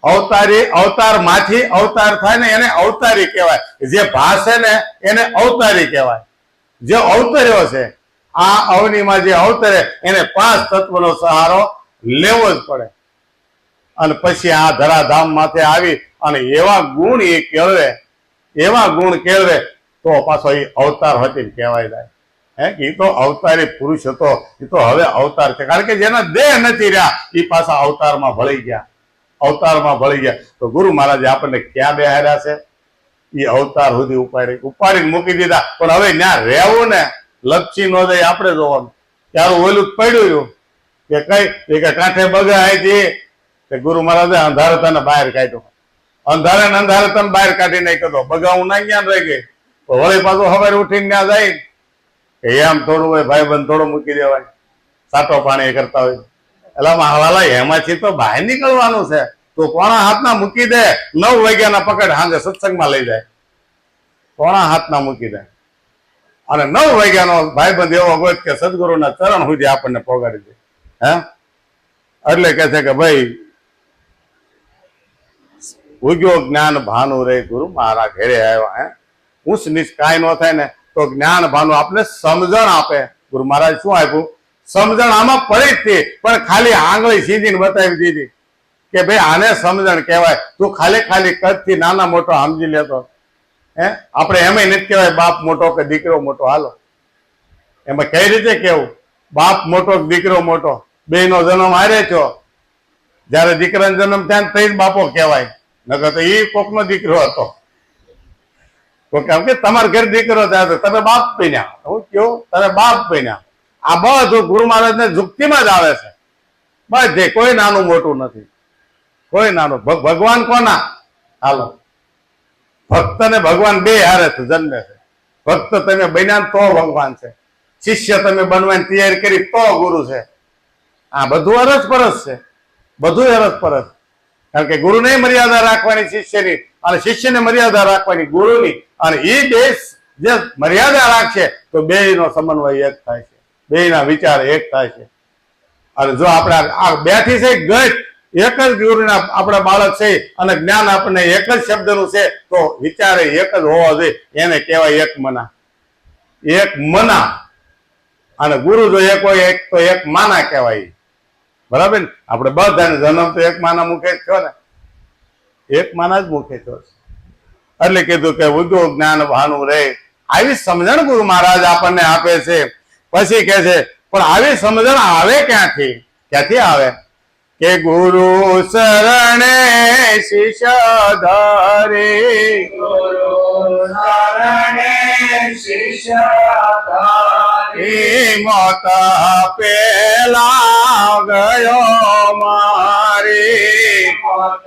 અવતાર માંથી અવતાર થાય ને એને અવતારી કહેવાય. જે ભાષે ને એને અવતારી કહેવાય. જે અવતર્યો છે આ અવનીમાં, જે અવતરે એને 5 તત્વનો સહારો લેવો જ પડે. અને પછી આ ધરાધામ માથે આવી અને એવા ગુણ એ કેળવે, એવા ગુણ કેળવે તો પાછો એ અવતાર હતી કહેવાય જાય. એ તો અવતારી પુરુષ હતો, એ તો હવે અવતાર છે. કારણ કે જેના દેહ નથી રહ્યા એ પાછા અવતારમાં ભળી ગયા. અવતારમાં ભળી ગયા. તો ગુરુ મહારાજે આપણને ક્યાં બેહાર્યા છે? એ અવતાર સુધી ઉપાડીને મૂકી દીધા. પણ હવે ત્યાં રહેવું ને, લપસી ન જાય આપણે જોવાનું. ત્યારે ઓલું પડ્યું કે કઈ કે કાંઠે બગાય છે, ગુરુ મહારાજે અંધારે તને બહાર કાઢ્યો. અંધારે ને અંધારે તને બહાર કાઢી નાખ્યો. બગાવું ના જ્ઞાન રહી ગઈ. તો વળી પાછું સવારે ઉઠીને ત્યાં જાય કે એમ થોડું હોય ભાઈબંધ, થોડું મૂકી દેવાય. સાટો પાણી કરતા હોય એટલે હાલા એમાંથી તો બહાર નીકળવાનું છે. તો પોણા હાથના મૂકી દે. 9 વાગ્યાના પકડ સાંજે સત્સંગમાં લઈ જાય. પોણા હાથના મૂકી દે અને 9 વાગ્યાનો ભાઈબંધ એવો ગોત કે સદગુરુના ચરણ સુધી આપણને પોગાડી દે. એટલે કે છે કે ભાઈ ઉગ્યો જ્ઞાન ભાનુ રે, ગુરુ મારા ઘેરે આવ્યા. ઊંચ નીચ કાંઈ ન થાય ને તો જ્ઞાન ભાનુ આપણે સમજણ આપે. ગુરુ મહારાજ શું આપ્યું? સમજણ. આમાં પડી જ હતી, પણ ખાલી આંગળી સીધીને બતાવી દીધી કે ભાઈ આને સમજણ કહેવાય. તું ખાલી કદથી નાના મોટો સમજી લેતો. આપણે એમાં નથી કહેવાય બાપ મોટો કે દીકરો મોટો. હાલો એમાં કઈ રીતે કેવું? બાપ મોટો કે દીકરો મોટો, બેનો જન્મ હારે છો. જયારે દીકરાનો જન્મ થાય ને તઈ બાપો કહેવાય. નકર તો એ કોકનો દીકરો હતો. તો કેમ કે તમારા ઘર દીકરો થાય તો તમે બાપ બન્યા. હું કેવું? તમે બાપ બન્યા. આ બધું ગુરુ મહારાજને જુક્તિમાં જ આવે છે. બધે કોઈ નાનું મોટું નથી, કોઈ નાનું. ભગવાન કોના? હાલો ભક્ત ને ભગવાન બે હારે જન્મે છે. ભક્ત તમે બન્યા તો ભગવાન છે. શિષ્ય તમે બનવાની તૈયારી કરી તો ગુરુ છે. આ બધું અરસપરસ છે, બધું અરસપરસ. કારણ કે ગુરુને મર્યાદા રાખવાની શિષ્યની, અને શિષ્યને મર્યાદા રાખવાની ગુરુની. અને એ બે જે મર્યાદા રાખશે તો બેયનો સમન્વય એક થાય છે, બેયના વિચાર એક થાય છે. અને જો આપણે આ બેઠી છે ગત એક જ ગુરુના આપણા બાળક છે અને જ્ઞાન આપણને એક જ શબ્દનું છે, તો વિચારે એક જ હોવો જોઈએ. એને કહેવાય એક મના. એક મના. અને ગુરુ જો એક હોય એક તો એક માના કહેવાય. બરાબર ને? આપણે બધાને જન્મ તો એક માના મુખે જ થયો ને, એક માના જ મુખે થયો છે. એટલે કીધું કે ઉદ્યોગ જ્ઞાન ભાનુ રે. આવી સમજણ ગુરુ મહારાજ આપણને આપે છે. પછી કે છે પણ આવી સમજણ આવે ક્યાંથી? ક્યાંથી આવે? કે ગુરુ શરણે શિષ્ય ધરે, ગુરુ શરણે શિષ્ય ધરે, મોત પેલા ગયો મારી, મોત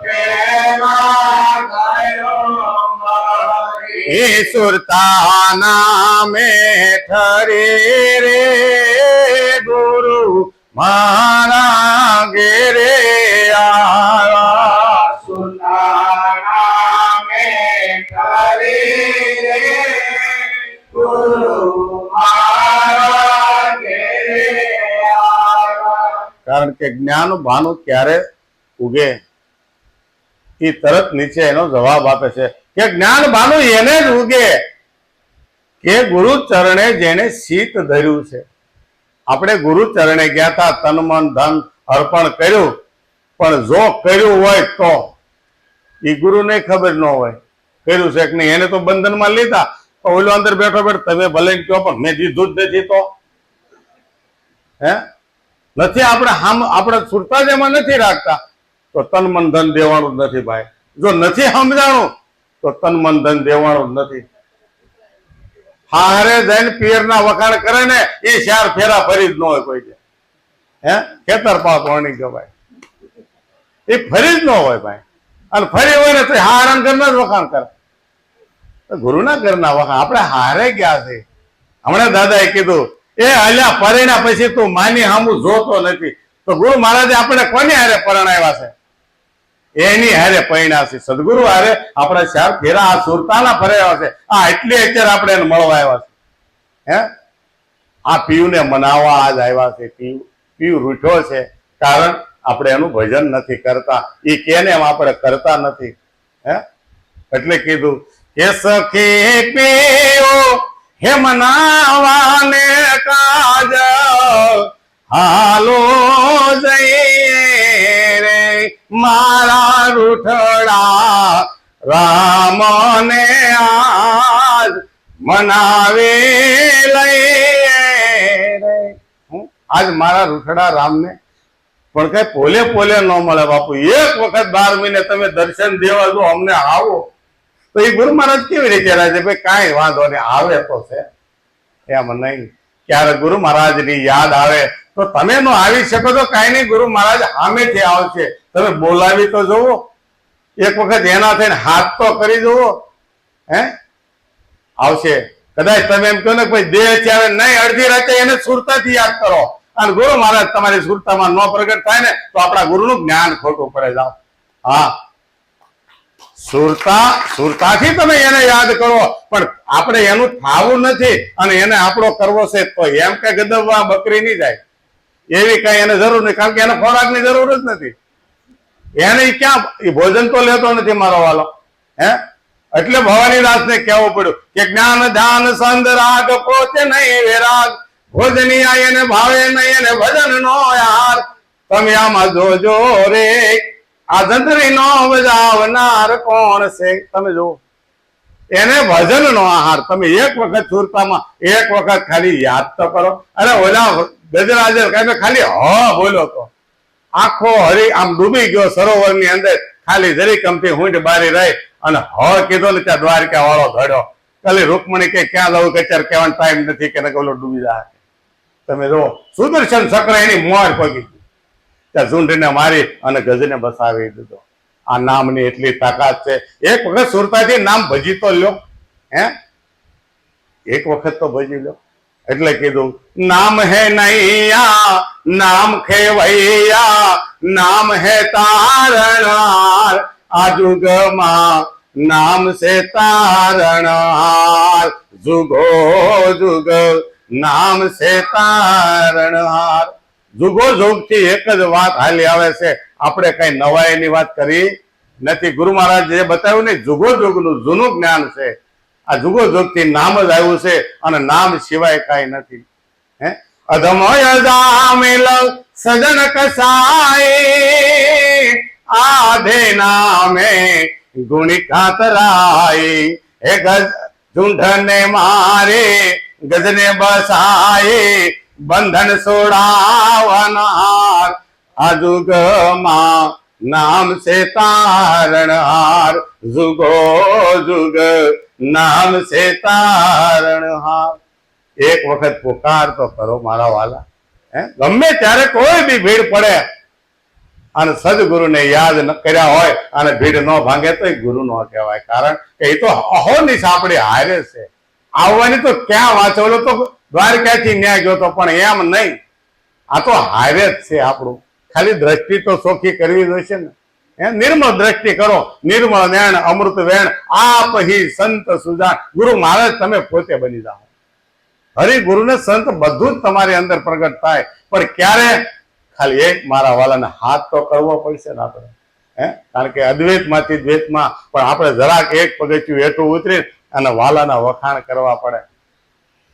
પેલા ગયો મારી, સુરતા નામે ઠરી રે ગુરુ મારા ઘેરે આવ્યા. સુતાના મેં કરી રે ગુરુ મારા ઘેરે જ્ઞાન ભાનું ક્યારે ઉગે? એ તરત નીચે એનો જવાબ આપે છે કે જ્ઞાન ભાનું એને જ ઉગે કે ગુરુ ચરણે જેને શીત ધર્યું છે. આપણે ગુરુ ચરણે ગયા હતા, તન મન ધન અર્પણ કર્યું, પણ જો કર્યું હોય તો એ ગુરુને ખબર ન હોય કર્યું છે કે નહીં. એને તો બંધનમાં લીધા, ઓલો અંદર બેઠો બેઠો તમે ભલે કહો પણ મેં દીધું જ નથી તો હે નથી. આપણે સુરતા જ એમાં નથી રાખતા તો તન મન ધન દેવાનું જ નથી ભાઈ. જો નથી સમજાણું તો તન મન ધન દેવાનું જ નથી. હારે જઈને પિયરના વખાણ કરે ને એ 4 ફેરા ફરી જ ન હોય કોઈ. હે ખેતર પાક વણી કહેવાય, એ ફરી જ ન હોય ભાઈ. અને ફરી હોય ને તો હારાન ઘરના જ વખાણ કરે. ગુરુના ઘરના વખાણ આપણે હારે ગયા છે. હમણાં દાદાએ કીધું એ અલ્યા પરિણા પછી તું માની સામું જોતો નથી. તો ગુરુ મહારાજે આપણે કોની હારે પરણાવ્યા છે? એની હારે પરિણા છે. સદગુરુ હારે આપણે 4 ફેરા આ સુરતાના ફર્યા છે. આ એટલી અત્યારે આપણે એને મળવા આવ્યા છે. હે આ પીયુને મનાવવા આજ આવ્યા છે. પીયુ રૂઠો છે કારણ આપણે એનું ભજન નથી કરતા. એ કેને એમ આપણે કરતા નથી. હે એટલે કીધું કે સખી પીયો હે મનાવાને કાજ હાલો જઈએ રે મારા રૂઠડા રામને આજ મનાવે લઈએ રે. આજ મારા રૂઠડા રામને પણ કઈ પોલે પોલે ન મળે બાપુ. 1 વખત 12 મહિને તમે દર્શન દેવા જો અમને આવો તો એ ગુરુ મહારાજ કેવી રીતે રહે છે? ભાઈ કાંઈ વાંધો નહીં, આવે તો છે એમ નહીં. ક્યારે ગુરુ મહારાજની યાદ આવે તો તમે નો આવી શકો તો કાંઈ નહીં, ગુરુ મહારાજ સામેથી આવશે. તમે બોલાવી તો જુઓ, 1 વખત એના થઈને હાથ તો કરી જુઓ. હે આવશે. કદાચ તમે એમ કહો ને ભાઈ દેહ છે આવે નહીં, અડધી રાતે એને સુરતાથી યાદ કરો અને ગુરુ મહારાજ તમારી સુરતામાં ન પ્રગટ થાય ને તો આપણા ગુરુનું જ્ઞાન ખોટું પડે. જાઓ હા સુરતાથી તમે એને યાદ કરો, પણ આપણે એનું થાવું નથી અને એને આપણો કરવો છે તો એમ કે ગદવવા બકરી નહીં જાય એવી કઈ એને જરૂર નહીં. કારણ કે એને ખોરાકની જરૂર જ નથી. એને ક્યાં ભોજન તો લેતો નથી મારો વાલો. હે એટલે ભવાનીદાસ ને કહેવું પડ્યું કે જ્ઞાન ધ્યાન સંત રાગ પોતે નહીં વિરાગ ભોજની એને ભાવે નહીં એને ભજન નો યાર. તમે આમાં જોજો રે આ ધંધરી નો બજાવનાર કોણ છે? તમે જુઓ એને ભજન નો આહાર. તમે 1 વખત સુરતામાં 1 વખત ખાલી યાદ તો કરો. અરે ઓલા ગજરાજર ખાલી બોલો તો આખો હરી આમ ડૂબી ગયો સરોવર ની અંદર. ખાલી જરી કમથી ઊંટ બારી રહી અને કીધો ને ત્યાં દ્વારકા વાળો ધડ્યો. ખાલી રૂકમણી કે ક્યાં જવું કે અત્યારે કહેવાનો ટાઈમ નથી કે ઓલો ડૂબી જાય. તમે જુઓ સુદર્શન ચક્ર એની મોર પગી ત્યાં ઝુંડને મારી અને ગજને બસાવી દીધો. આ નામની એટલી તાકાત છે. 1 વખત સુરતાથી નામ ભજી તો લ્યો. હે 1 વખત તો ભજી લો. એટલે કીધું નામ હે નૈયા નામ ખેવૈયા નામ હે તારણાર આ જુગમાં નામ છે તારણહાર જુગો જુગ નામ છે તારણહાર. જુગો જુગ થી એક જ વાત હાલી આવે છે. આપણે કઈ નવાઈની વાત કરી નથી. ગુરુ મહારાજ જે બતાવ્યું ને જુગો જુગનું જૂનું જ્ઞાન છે. આ જુગો જુગ થી નામ જ આવ્યું છે અને નામ સિવાય કઈ નથી. હે અધમય જામિલ સજન કસાઈ આધે નામે ગુણી કાતરાઈ. હે ગજ ઝુંઢને મારે ગજને બસાય બંધન છોડાવનાર આ જુગમાં નામ છે તારણહાર જુગો જુગ નામ છે તારણહાર. 1 વખત પુકાર તો કરો મારા વાલા. હે ગમે ત્યારે કોઈ બી ભીડ પડે અને સદગુરુને યાદ ન કર્યા હોય અને ભીડ ન ભાંગે તો એ ગુરુ ન કહેવાય. કારણ કે એ તો અહોની સાંપડી હારે છે. આવવાની તો ક્યાં વાંચોલો તો દ્વારકાથી ન્યા ગયો તો પણ એમ નહીં. આ તો હારે જ છે આપણું. ખાલી દ્રષ્ટિ તો ચોખ્ખી કરવી જોઈશે ને. નિર્મળ દ્રષ્ટિ કરો. નિર્મળ વેણ અમૃત વેણ આપ હી સંત સુજાન. ગુરુ મહારાજ તમે પોતે બની જાઓ. હરિ ગુરુ ને સંત બધું જ તમારી અંદર પ્રગટ થાય. પણ ક્યારે ખાલી એક મારા વાલાને હાથ તો કરવો પડશે ને આપણે, કારણ કે અદ્વૈતમાંથી દ્વૈતમાં પણ આપણે જરાક એક પગથિયું હેઠું ઉતરી અને વાલાના વખાણ કરવા પડે.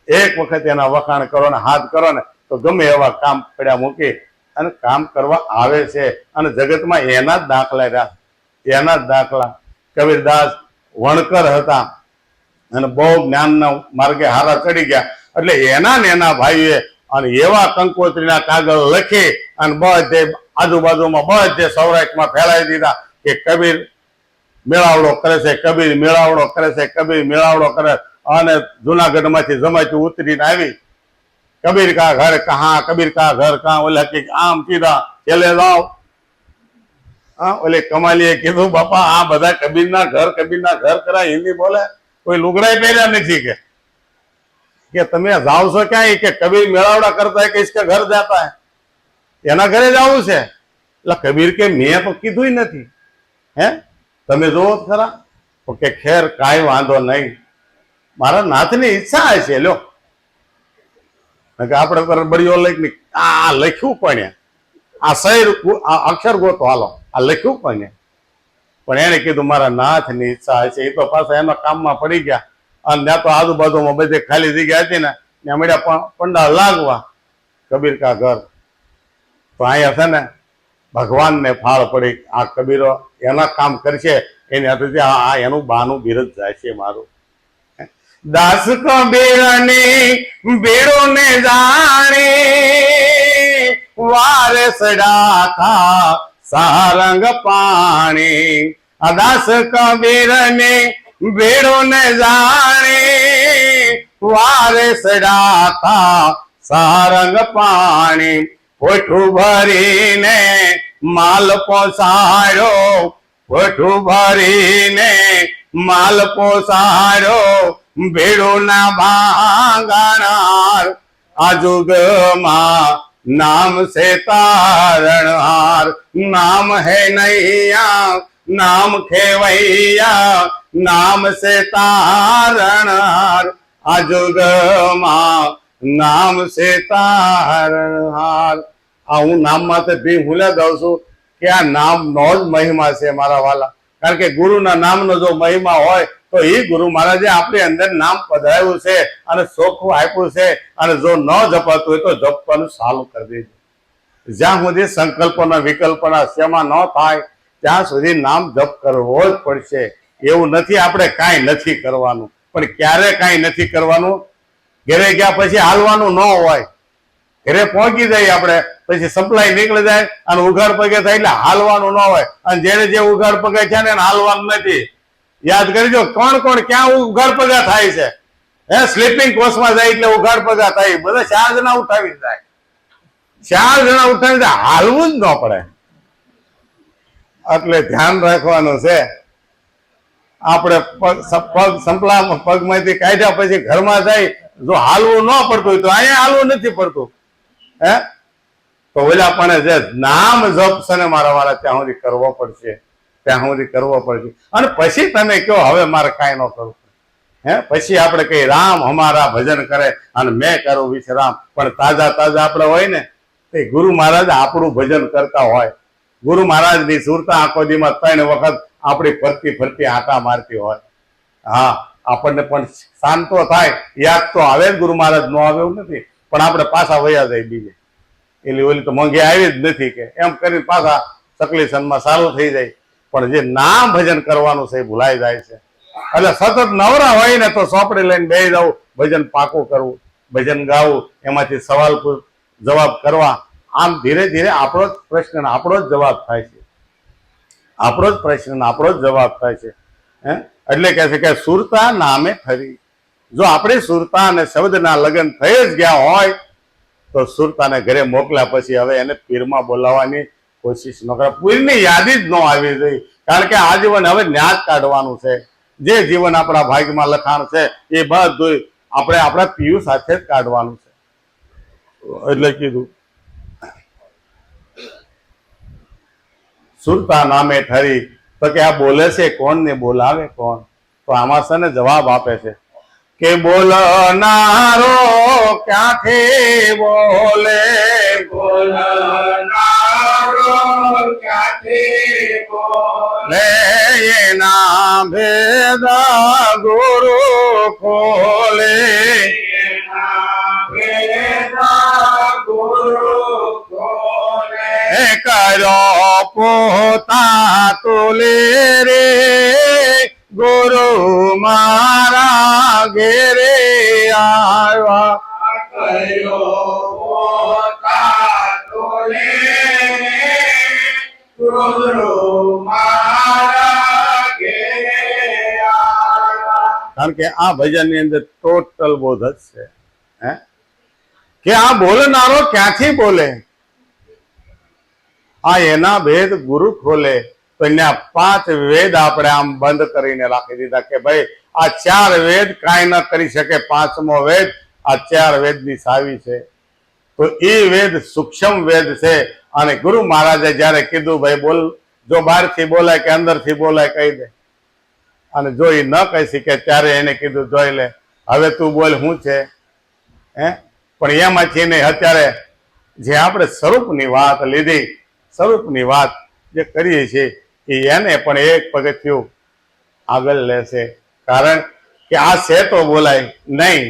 એક વખત એના વખાણ કરો ને હાથ કરો ને તો ગમે એવા કામ પડ્યા મૂકી અને કામ કરવા આવે છે. અને જગતમાં એના જ દાખલા રહ્યા, એના જ દાખલા. કબીરદાસ વણકર હતા અને બહુ જ્ઞાનના માર્ગે હારા ચડી ગયા, એટલે એના ને એના ભાઈએ અને એવા કંકોત્રીના કાગળ લખી અને બધે આજુબાજુમાં બધે સૌરાષ્ટ્રમાં ફેલાવી દીધા કે કબીર મેળાવડો કરે છે, કબીર મેળાવડો કરે છે, કબીર મેળાવડો કરે. અને જુનાગઢ માંથી જમાતી ઉતરીને આવી, કબીર કા ઘર કહા, કબીર કા ઘર કહા, ઓલા કે આમ કીધા ચલે જાઓ. ઓલે કમાલીએ કીધું બાપા આ બધા કબીરના ઘર કરાય, હિન્દી બોલે, કોઈ લુગડાઈ પહેર્યા નથી કે તમે જાઓ છો ક્યાં? કે કબીર મેળાવડા કરતા है कि इसके घर जाता है, એના ઘરે જવું છે. એટલે કબીર કે મેં તો કીધું નથી, તમે જોવો ખરા. કે ખેર કાંઈ વાંધો નહીં, મારા નાથની ઈચ્છા હશે. લ્યો આપણે બળીઓ લઈને આ લખ્યું પણ આ શહેર અક્ષર ગોતો હાલો, આ લખ્યું પણ એને કીધું મારા નાથની ઈચ્છા હશે. એ તો પાછા એના કામમાં પડી ગયા અને ત્યાં તો આજુબાજુમાં બધે ખાલી જગ્યા હતી ને ત્યાં મળ્યા પંડાળ લાગવા કબીર કા ઘર. તો અહીંયા છે ને ભગવાનને ફાળ પડી, આ કબીરો એના કામ કરશે એની હાથેથી આ એનું બાનું બિરજ જાય છે મારું. દાસ કબીરની બેડો ને જાણે વારસડા થા સારંગ પાણી. આ દાસ કબીરને બેડો ને જાણે વારસડા થા સારંગ પાણી. પોઠું ભરીને માલ પોસાડ્યો, પોઠું ભરીને માલ પોસાડ્યો, ભેડું ના ભાંગનાર. આ જુગમાં નામ છે તારણહાર, નામ હે નૈયા નામ ખેવૈયા, નામ છે તારણહાર. આ જુગમાં નામ છે તારણહાર. આ હું નામમાં તો ભી ભૂલા દઉં છું કે આ નામનો જ મહિમા છે મારા વાલા. કારણ કે ગુરુના નામનો જો મહિમા હોય તો એ ગુરુ મહારાજે આપણી અંદર નામ પધરાવ્યું છે અને ચોખ્ખું આપ્યું છે. અને જો ન જપાતું હોય તો જપવાનું ચાલુ કરી દેજો. જ્યાં સુધી સંકલ્પના વિકલ્પના શેમાં ન થાય ત્યાં સુધી નામ જપ કરવો જ પડશે. એવું નથી આપણે કાંઈ નથી કરવાનું, પણ ક્યારે કાંઈ નથી કરવાનું. ઘરે ગયા પછી હાલવાનું ન હોય, ઘરે પહોંચી જાય આપણે પછી સપ્લાય નીકળી જાય અને ઉઘાડ પગે થાય એટલે હાલવાનું ન હોય. અને જેને જે ઉઘાડ પગે છે ને હાલવાનું નથી. યાદ કરજો કોણ કોણ ક્યાં ઉઘાડ પગા થાય છે. સ્લીપિંગ કોચમાં જાય એટલે ઉઘાડ પગા થાય. બધા 4 જણા ઉઠાવી જાય, 4 જણા ઉઠાવી જાય, હાલવું જ ન પડે. એટલે ધ્યાન રાખવાનું છે. આપણે પગ સંપલા પગમાંથી કાઢ્યા પછી ઘરમાં જાય, જો હાલવું ન પડતું હોય તો અહીંયા હાલવું નથી પડતું, તો ઓલા પણ જે નામ જપ છે ને મારા વાળા ત્યાં સુધી કરવો પડશે, ત્યાં સુધી કરવો પડશે. અને પછી તમે કહો હવે મારે કાંઈ ન કરવું, પછી આપણે કહીએ રામ હમારા ભજન કરે અને મેં કરું વિશ્રામ. પણ તાજા આપણે હોય ને તે ગુરુ મહારાજ આપણું ભજન કરતા હોય. ગુરુ મહારાજની સુરતા આખો દીમાં 3 વખત આપણી ફરતી આંટા મારતી હોય. હા, આપણને પણ શાંતો થાય, યાદ તો આવે જ. ગુરુ મહારાજ નો આવે એવું નથી, પણ આપણે પાછા વયા જાય બીજે. એટલે ઓલી તો મોંઘી આવી જ નથી કે એમ કરીને પાછા સકલીસનમાં સારું થઈ જાય. પણ જે નામ ભજન કરવાનું છે એ ભૂલાઈ જાય છે. એટલે સતત નવરા હોય ને તો સોપડી લઈને બેસી જવું, ભજન પાકું કરવું, ભજન ગાવું, એમાંથી સવાલ જવાબ કરવા. આમ ધીરે ધીરે આપણો જ પ્રશ્ન આપણો જ જવાબ થાય છે, આપણો જ પ્રશ્ન આપણો જ જવાબ થાય છે. એટલે કહે છે કે સુરતા નામે ખરી. જો આપણે સુરતા અને શબ્દના લગ્ન થઈ જ ગયા હોય તો સુરતાને ઘરે મોકલ્યા પછી હવે એને પીરમાં બોલાવવાની કોશિશ ન કરે. પીરની યાદી જ ન આવી જોઈએ, કારણ કે આ જીવન હવે ન્યાજ કાઢવાનું છે. જે જીવન આપણા ભાગ્યમાં લખાણ છે એ બધું આપણે આપણા પીયુ સાથે જ કાઢવાનું છે. એટલે કીધું સુરતા નામે ઠરી. તો કે આ બોલે છે કોણ ને બોલાવે કોણ? તો આમાં છે ને જવાબ આપે છે કે બોલનારો ક્યાંથી બોલે, બોલનારો ક્યાંથી બોલે, એના ભેદ ગુરુ ખોલે, એના ભેદા ગુરુ ખોલે, કર્યો પોતા તુલે રે ગુરુ મારા ઘેરે આવ્યા, કર્યો પોતા તોલે, ગુરુ મારા ઘેરે આવ્યા. કારણ કે આ ભજન ની અંદર ટોટલ બોધ જ છે હે કે આ બોલનારો ક્યાંથી બોલે, આ એના ભેદ ગુરુ ખોલે. તો એના 5 વેદ આપણે આમ બંધ કરીને રાખી દીધા કે ભાઈ આ 4 વેદ કાંઈ ન કરી શકે, 5મો વેદ આ 4 વેદની સાવી છે. તો એ વેદ સૂક્ષ્મ વેદ છે. અને ગુરુ મહારાજે જયારે કીધું ભાઈ બોલ, જો બહારથી બોલાય કે અંદરથી બોલાય કહી દે, અને જો એ ન કહી શકે ત્યારે એને કીધું જોઈ લે હવે તું બોલ શું છે હે. પણ એમાંથી નહીં, અત્યારે જે આપણે સ્વરૂપની વાત લીધી, સ્વરૂપની વાત જે કરીએ છીએ એ એને પણ એક પગથિયું આગળ લેશે. કારણ કે આ છે તો બોલાય નહીં,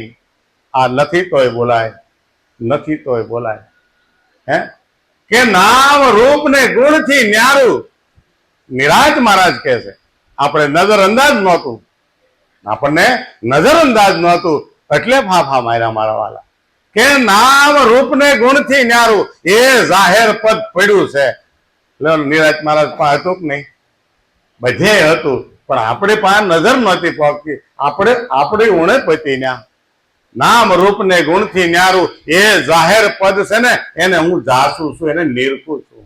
આ નથી તોય બોલાય, નથી તોય બોલાય હે. કે નામ રૂપ ને ગુણ થી ન્યારું, નિરાજ મહારાજ કહે છે. આપણે નજર અંદાજ નહોતું, આપણને નજર અંદાજ નહોતું એટલે ફાફા માર્યા મારા વાલા. કે નામ રૂપ ને ગુણ થી ન્યારું એ જાહેર પદ પડ્યું છે. નિરાજ મહારાજ પાસે હતું કે નહીં? બધે હતું, પણ આપણે પાસે નજર નહોતી પહોંચતી. આપણી ઉણપતી ન્યા નામ રૂપ ને ગુણ થી ન્યારું એ જાહેર પદ છે ને, એને હું જાસું છું, એને નિરખું છું,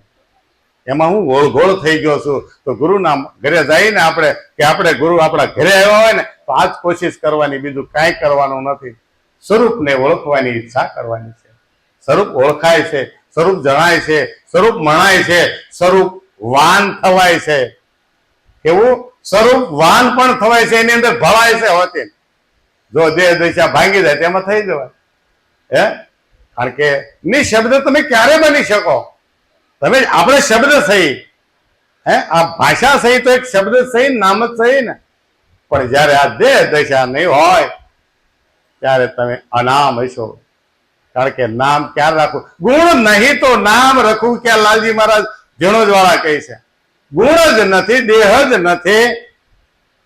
એમાં હું ગોળ થઈ ગયો છું. તો ગુરુના ઘરે જઈને આપણે કે આપણે ગુરુ આપણા ઘરે આવ્યા હોય ને તો આજ કોશિશ કરવાની, બીજું કાંઈ કરવાનું નથી. સ્વરૂપને ઓળખવાની ઈચ્છા કરવાની છે. સ્વરૂપ ઓળખાય છે, સ્વરૂપ જણાય છે, સ્વરૂપ મણાય છે, સ્વરૂપ વાન થવાય છે. એવું સ્વરૂપ વાન પણ થવાય છે, એની અંદર ભવાય છે હોતી. જો દેહ દશા ભાંગી જાય તેમાં થઈ જવાય હે. કારણ કે નિશબ્દ તમે ક્યારે બની શકો? તમે આપણે શબ્દ સહી હે, આ ભાષા સહી તો એક શબ્દ સહી, નામ જ સહી ને. પણ જયારે આ દેહ દશા નહીં હોય ત્યારે તમે અનામ હશો. કારણ કે નામ ક્યાં રાખવું? ગુણ નહીં તો નામ રખવું ક્યાં? લાલજી મહારાજ ઝીણોજ વાળા કહે છે ગુણ જ નથી, દેહ જ નથી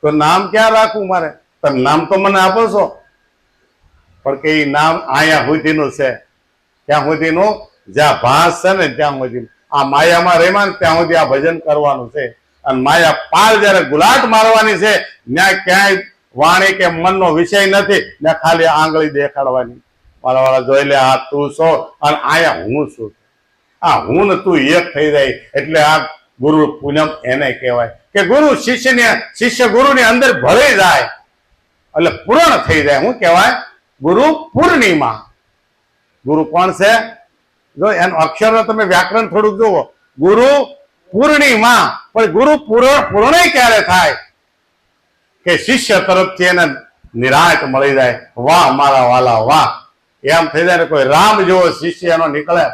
તો નામ ક્યાં રાખવું મારે? તમે નામ તો મને આપો છો, પણ કે એ નામ અહીંયા સુધીનું છે. ત્યાં સુધીનું જ્યાં ભાસ છે ને ત્યાં સુધી આ માયામાં રહેવા ને ત્યાં સુધી આ ભજન કરવાનું છે. અને માયા પાર જયારે ગુલાટ મારવાની છે ત્યાં ક્યાંય વાણી કે મનનો વિષય નથી, ત્યાં ખાલી આંગળી દેખાડવાની. મારા વાળા જોઈ લે આ તું છો અને આયા હું છું. આ હું ને તું એક થઈ જાય એટલે આ ગુરુ પૂનમ એને કહેવાય કે ગુરુ શિષ્ય ગુરુની અંદર ભળી જાય એટલે પૂર્ણ થઈ જાય. શું કહેવાય? ગુરુ પૂર્ણિમા. ગુરુ કોણ છે? જો એનું અક્ષર તમે વ્યાકરણ થોડુંક જુઓ. ગુરુ પૂર્ણિમા. પણ ગુરુ પૂર્ણ ક્યારે થાય? કે શિષ્ય તરફથી એને નિરાંત મળી જાય. વાહ મારા વાલા વાહ, એમ થઈ જાય ને. કોઈ રામ જેવો શિષ્ય એનો નીકળે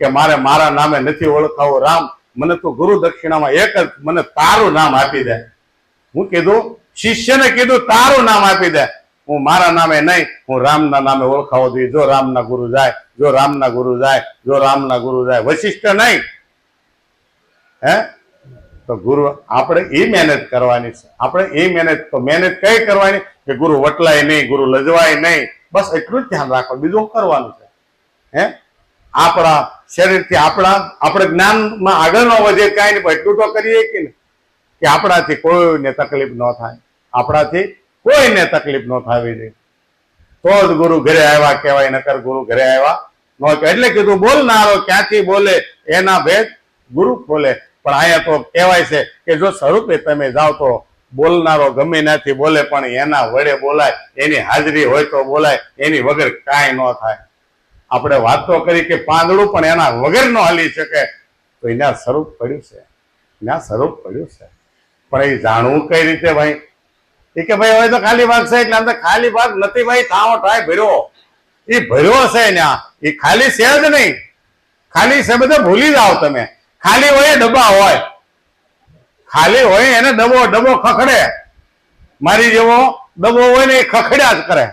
કે મારે મારા નામે નથી ઓળખાવું રામ, મને તું ગુરુ દક્ષિણામાં એક જ મને તારું નામ આપી દે. હું કીધું શિષ્યને કીધું તારું નામ આપી દે, હું મારા નામે નહીં, હું રામના નામે ઓળખાવો જોઈએ. જો રામના ગુરુ જાય, જો રામના ગુરુ જાય, જો રામના ગુરુ જાય, વશિષ્ઠ નહીં હે. તો ગુરુ આપણે એ મહેનત કરવાની છે. આપણે એ મહેનત કઈ કરવાની કે ગુરુ વટલાય નહીં, ગુરુ લજવાય નહીં, બસ એટલું જ ધ્યાન રાખવાનું, બીજું કરવાનું છે હે. આપણા શરીરથી આપણે જ્ઞાનમાં આગળ ન વધે કાંઈ નહીં, એટલું તો કરીએ કે આપણાથી કોઈને તકલીફ ન થાય, આપણાથી કોઈને તકલીફ ન થવી જોઈએ. તો જ ગુરુ ઘરે આવ્યા કહેવાય, નકર ગુરુ ઘરે આવ્યા ન કહેવાય. એટલે કીધું બોલનારો ક્યાંથી બોલે એના ભેદ ગુરુ ખોલે. પણ અહીંયા તો કહેવાય છે કે જો સ્વરૂપે તમે જાઓ તો બોલનારો ગમે ત્યાંથી બોલે, પણ એના વડે બોલાય, એની હાજરી હોય તો બોલાય, એની વગર કાંઈ ન થાય. આપણે વાત તો કરી કે પાંદડું પણ એના વગર ન હાલી શકે, તો એના સ્વરૂપ પડ્યું છે, એના સ્વરૂપ પડ્યું છે. પણ એ જાણવું કઈ રીતે ભાઈ? એ કે ભાઈ હવે તો ખાલી ભાગ છે એટલે આમ તો ખાલી ભાગ નથી ભાઈ, થાવો ઠાય ભર્યો. એ ભર્યો છે ને એ ખાલી છે જ નહીં. ખાલી છે બધે ભૂલી જાઓ તમે. ખાલી હોય એ ડબ્બા હોય, ખાલી હોય એને ડબ્બો ખખડે. મારી જેવો ડબ્બો હોય ને એ ખખડ્યા જ કરે.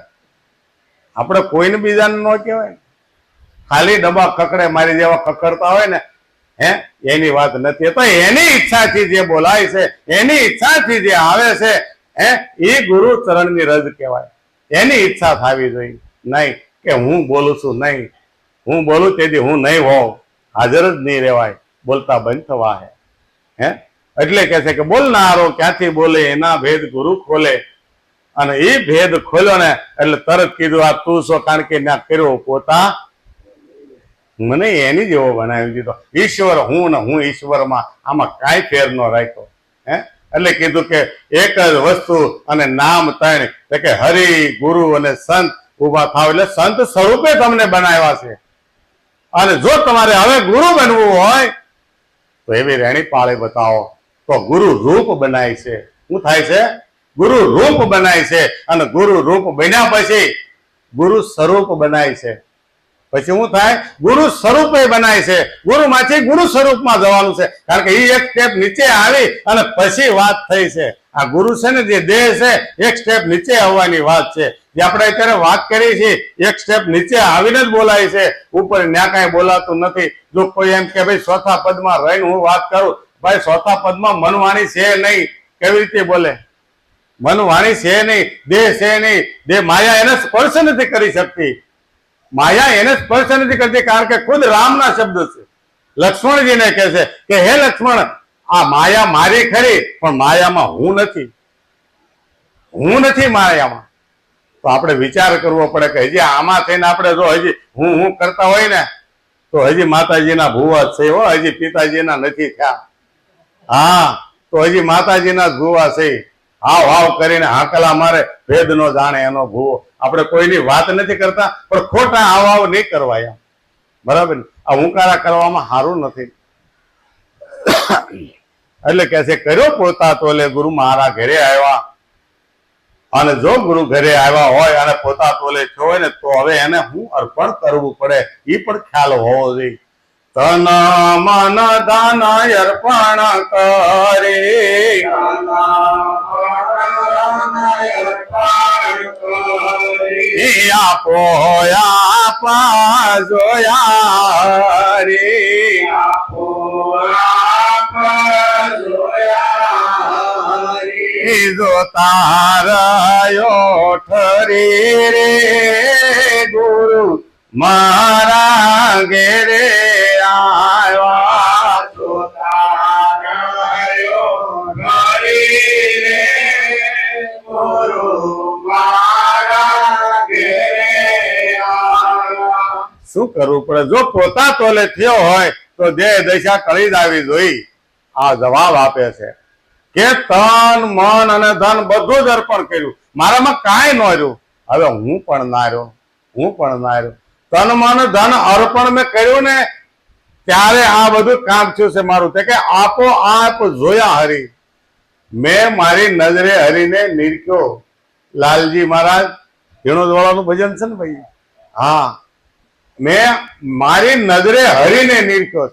આપણે કોઈને બીજાને ન કહેવાય. ખાલી ડબ્બા ખખડે, મારી જેવા ખખડતા હોય ને એની વાત નથી. તો એની ઈચ્છાથી જે બોલાય છે, એની ઈચ્છાથી જે આવે છે એ ગુરુ ચરણની રજ કહેવાય. એની ઈચ્છા થવી જોઈએ, નહીં કે હું બોલું છું, નહીં હું બોલું તેથી હું નહીં હોઉં, હાજર જ નહીં રહેવાય, બોલતા બંધ થવા હે. એટલે કે છે કે બોલનારો ક્યાંથી બોલે, એના ભેદ ગુરુ ખોલે. અને એ ભેદ ખોલ્યો ને એટલે તરત કીધું આ તું છો, કારણ કે ના કર્યો પોતા મને એની જેવો બનાવી દીધો. ઈશ્વર હું ને હું ઈશ્વરમાં, આમાં કાંઈ ફેર ન રાખ્યો. એટલે કીધું કે એક જ વસ્તુ અને નામ ત્રણ, એટલે કે હરિ, ગુરુ અને સંત ઉભા થાવ. એટલે સંત સ્વરૂપે તમને બનાવ્યા છે. અને જો તમારે હવે ગુરુ બનવું હોય તો એવી રેણી પાળે બતાવો. તો ગુરુ રૂપ બનાય છે. શું થાય છે? ગુરુ રૂપ બનાય છે. અને ગુરુ રૂપ બન્યા પછી ગુરુ સ્વરૂપ બનાય છે. પછી શું થાય? ગુરુ સ્વરૂપે બનાય છે. ગુરુ માંથી ગુરુ સ્વરૂપમાં જવાનું છે. કારણ કે એ એક સ્ટેપ નીચે આવી અને પછી વાત થઈ છે. આ ગુરુ છે ને જે દેહ છે, એક સ્ટેપ નીચે આવવાની વાત છે. જે આપણે અત્યારે વાત કરી છે એક સ્ટેપ નીચે આવીને જ બોલાય છે, ઉપર ન્યા કાંઈ બોલાતું નથી. જો કોઈ એમ કે ભાઈ ચોથા પદમાં રહીને હું વાત કરું, ભાઈ ચોથા પદમાં મનવાણી છે નહીં, કેવી રીતે બોલે? મનવાણી છે નહીં, દેહ છે નહીં. દેહ માયા એને સ્પર્શ નથી કરી શકતી. માયા એને સ્પર્શ નથી કરતી, કારણ કે ખુદ રામના શબ્દ છે. લક્ષ્મણજીને કહે છે કે હે લક્ષ્મણ, આ માયા મારી ખરી, પણ માયામાં હું નથી. હું નથી માયામાં. તો આપણે વિચાર કરવો પડે કે હજી આમાં થઈને આપણે જો હજી હું કરતા હોય ને તો હજી માતાજીના ભૂવા છે હો, હજી પિતાજીના નથી થયા. હા, તો હજી માતાજીના જ ભૂવા છે. હાવ હાવ કરીને હાકલા મારે, ભેદ નો જાણે એનો ભૂવો. આપણે કોઈની વાત નથી કરતા, પણ ખોટા હાવ હાવ નહીં કરવા એમ. બરાબર? આ હુંકારા કરવામાં સારું નથી. એટલે કે છે કર્યો પોતા તોલે ગુરુ મારા ઘરે આવ્યા. અને જો ગુરુ ઘરે આવ્યા હોય અને પોતા તોલે થયો હોય ને તો હવે એને હું અર્પણ કરવું પડે એ પણ ખ્યાલ હોવો જોઈએ. તન મન ધન અર્પણ કરે, આપો આપા જોયા રે, જો તારયો ઠરી રે ગુરુ મારા ઘેરે આવ્યા. તો તારયો ઠરી રે ગુરુ મારા ઘેરે આવ્યા. શું કરવું પડે? જો પોતા તોલે થયો હોય તો દેહ દશા કરી જ આવી જોઈ. આ જવાબ આપે છે કે તન મન અને ધન બધું જ અર્પણ કર્યું, મારામાં કાંઈ ન રહ્યું. હવે હું પણ ના રહ્યો. તન મન ધન અર્પણ મેં કર્યું ને ત્યારે આ બધું કામ થયું છે મારું. તે કે આપો આપ જોયા હરી, મેં મારી નજરે હરીને નિરખ્યો. લાલજી મહારાજ ઝીણોદ વાળાનું ભજન છે ને ભાઈ. હા, મેં મારી નજરે હરીને નિરખ્યો.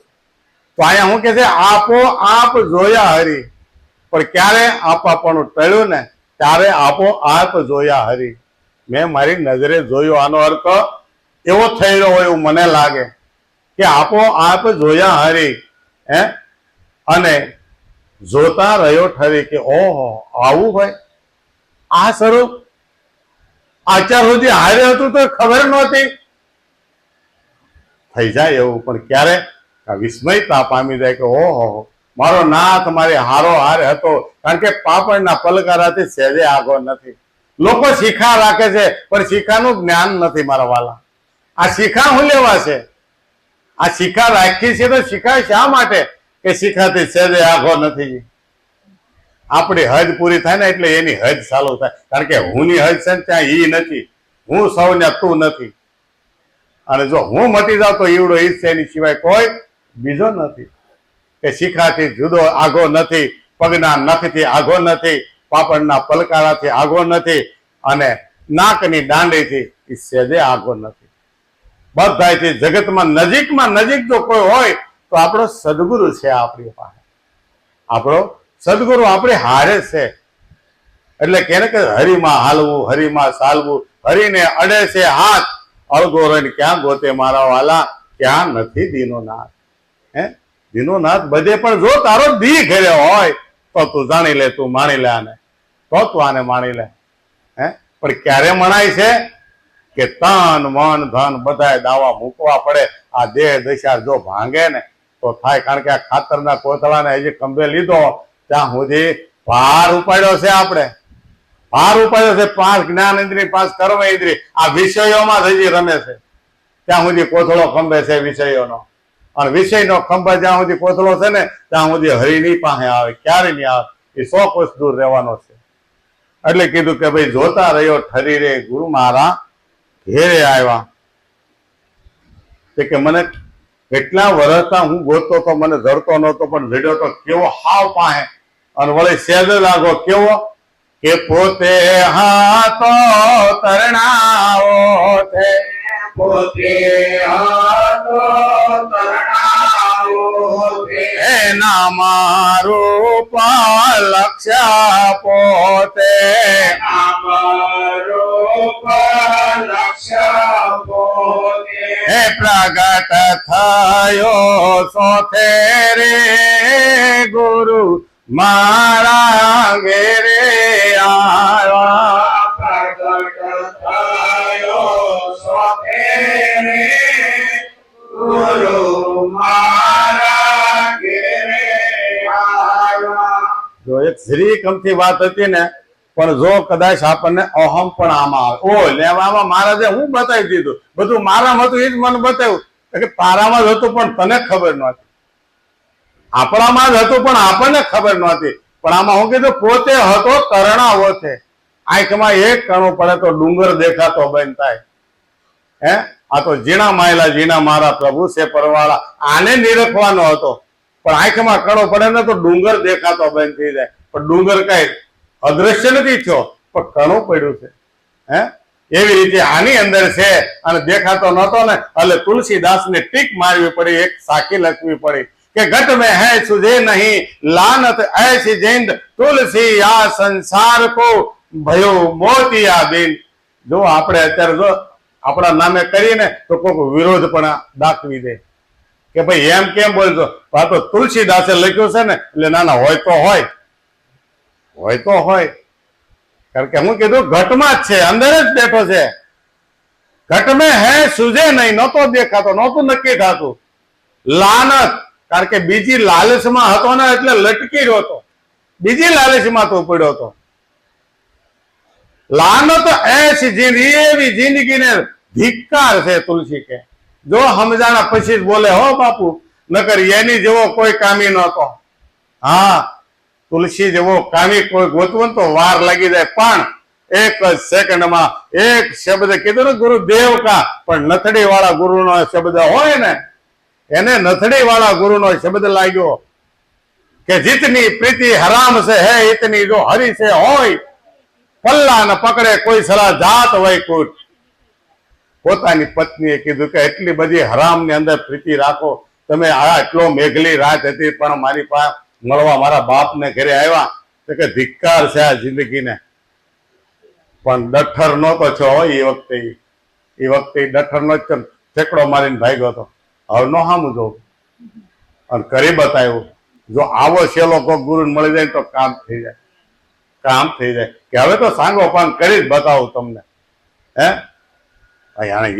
તો અહીંયા હું કે છે આપો આપ જોયા હરી. પણ ક્યારે આપાપણું ટળ્યું ને ત્યારે આપો આપ જોયા હરી. મેં મારી નજરે જોયો. આનો અર્થ એવો થઈ રહ્યો હોય એવું મને લાગે કે આપો આપ જોયા હરી. અને જોતા રહ્યો ઠરી કે ઓહો આવું હોય આ સ્વરૂપ. આચાર સુધી હારે હતું તો ખબર નહોતી. થઈ જાય એવું, પણ ક્યારે વિસ્મયતા પામી જાય કે ઓહો મારો નાથ મારી હારો હારે હતો. કારણ કે પાપડના પલકારાથી સહેજે આગો નથી. લોકો શિખા રાખે છે પણ શિખાનું જ્ઞાન નથી મારા વાલા. આ શિખા હું લેવા છે? આ શિખા રાખી છે તો શિખા શા માટે? કે શિખાથી સહેજે આગો નથી. આપણી હદ પૂરી થાય ને એટલે એની હદ ચાલુ થાય. કારણ કે હુંની હદ છે ને ત્યાં ઈ નથી. હું સૌને તું નથી. અને જો હું મટી જાઉં તો ઈવડો ઈ છે, એની સિવાય કોઈ બીજો નથી. કે શિખાથી જુદો આગો નથી, પગના નખથી આગો નથી, પાપડના પલકારાથી આગો નથી અને નાકની દાંડીથી એ સહેજે આગો નથી. બધાથી જગતમાં નજીક જો કોઈ હોય તો આપણો સદગુરુ છે. આપણી પાસે આપણો સદગુરુ આપણી હારે છે. એટલે કેને કે હરિમાં હાલવું, હરિમાં ચાલવું, હરિને અડે છે હાથ, અળગો રહીને ક્યાં ગોતે મારા વાલા, ક્યાં નથી દીનોનાથ. હે દીનોનાથ બધે પણ જો તારો દી ઘેરે હોય તો તું જાણી લે, તું માણી લે આને, તો તું આને માણી લે. હે પણ ક્યારે મણાય છે કે તન મન ધન બધાય દાવા મૂકવા પડે. આ દેહ દશા જો ભાંગે ને તો થાય. કારણ કે આ ખાતરના કોથળાને હજી ખંભે લીધો ત્યાં સુધી ભાર ઉપાડ્યો છે. આપણે ભાર ઉપાડ્યો છે. 5 જ્ઞાન ઇન્દ્રિય, 5 કર્મ ઇન્દ્રિય આ વિષયોમાં જ હજી રમે છે. ત્યાં સુધી કોથળો ખંભે છે વિષયોનો. અને વિષયનો ખંભા જ્યાં સુધી કોથળો છે ને ત્યાં સુધી હરિની પાસે આવે, ક્યારે નહીં આવે. એ 100 કોસ દૂર રહેવાનો છે. એટલે કીધું કે ભાઈ જોતા રહ્યો ઠરી રે ગુરુ મારા ઘેરે આવ્યા. કે મને કેટલા વર્ષના હું ગોતતો તો મને જડતો નહોતો, પણ જડ્યો તો કેવો હાવ પાસે. અને વળી સેજ લાગો કેવો કે પોતે હાથો તરણાવો છે, પોતે હાથો તરણાવો છે, એના મારું લક્ષ્ય પોતે, અમારો લક્ષ્ય પોતે, હે પ્રગટ થયો સોથે રે ગુરુ મારા ઘેરે આવ્યા. પ્રગટ થયો સોતે રે ગુરુ મારા ઘેરે આવ્યા. જો એક શ્રી કમથી વાત હતી ને, પણ જો કદાચ આપણને અહમ પણ આમાં આવે, ઓ લેવામાં મહારાજે હું બતાવી દીધું, બધું મારામાં હતું એ જ મને બતાવ્યું. કે તારામાં જ હતું પણ તને ખબર નહોતી, આપણામાં જ હતું પણ આપણને ખબર નહોતી. પણ આમાં હું કીધું પોતે હતો તરણાવો છે. આંખમાં એક કણો પડે તો ડુંગર દેખાતો બંધ થાય. હે આ તો ઝીણા માયલા ઝીણા મારા પ્રભુ છે પરવાળા, આને નિરખવાનો હતો. પણ આંખમાં કણો પડે ને તો ડુંગર દેખાતો બંધ થઈ જાય. પણ ડુંગર કઈ અદ્રશ્ય નથી થયો, પણ કણું પડ્યું છે. હે એવી રીતે આની અંદર છે અને દેખાતો નતો ને, એટલે તુલસીદાસ ને ટીક મારવી પડી, એક સાખી લખવી પડી કે ઘટ में है सुझे नहीं लानत ऐसी जिंद तुलसी आ संसार को भयो मोतिया बिन. જો આપણે અત્યારે જો આપણા નામે કરીને તો કોઈક વિરોધ પણ દાખવી દે કે ભાઈ એમ કેમ બોલશો, આ તો તુલસીદાસે લખ્યું છે ને એટલે નાના હોય તો હોય કારણ કે હું કીધું ઘટમાં જ છે, અંદર જ બેઠો છે. ઘટ में है સુજે નહીં, નહોતો દેખાતો, નહોતું નક્કી થતું. લાનત કારણ કે બીજી લાલચમાં હતો ને એટલે લટકી રહ્યો હતો, બીજી લાલચમાં તો પડ્યો હતો. લાનત એસી જિંદગી, એવી જિંદગીને ધિક્કાર છે તુલસી કે. જો સમજાણા પછી જ બોલે હો બાપુ, નકર એની જેવો કોઈ કામી નહોતો. હા તુલસી જેવો કામી કોઈ ગોતવું તો વાર લાગી જાય, પણ એક જ સેકન્ડમાં એક શબ્દ કીધું ને ગુરુદેવ કા, પણ નથડી વાળા ગુરુનો શબ્દ હોય ને, એને નથડી વાળા ગુરુનો શબ્દ લાગ્યો કે જીતની પ્રીતિ હરામ છે હે ઇતની જો હરી છે હોય, પલ્લા ને પકડે કોઈ સલાહ જાત હોય કૂટ. પોતાની પત્નીએ કીધું કે એટલી બધી હરામ ની અંદર પ્રીતિ રાખો તમે. આ એટલો મેઘલી રાત હતી પણ મારી પાસે મળવા મારા બાપ ને ઘરે આવ્યા, તો કે ધિક્કાર છે આ જિંદગીને. પણ ડઠર નહોતો છો એ વખતે ડઠર નો ઠેકડો મારીને ભાગ્યો હતો. હવે નો સામું જોઉં અને કરી બતાવ્યું. જો આવો છેલ્લો કોક ગુરુ મળી જાય તો કામ થઈ જાય કે હવે તો સાંગો પાન કરી જ બતાવું તમને. હે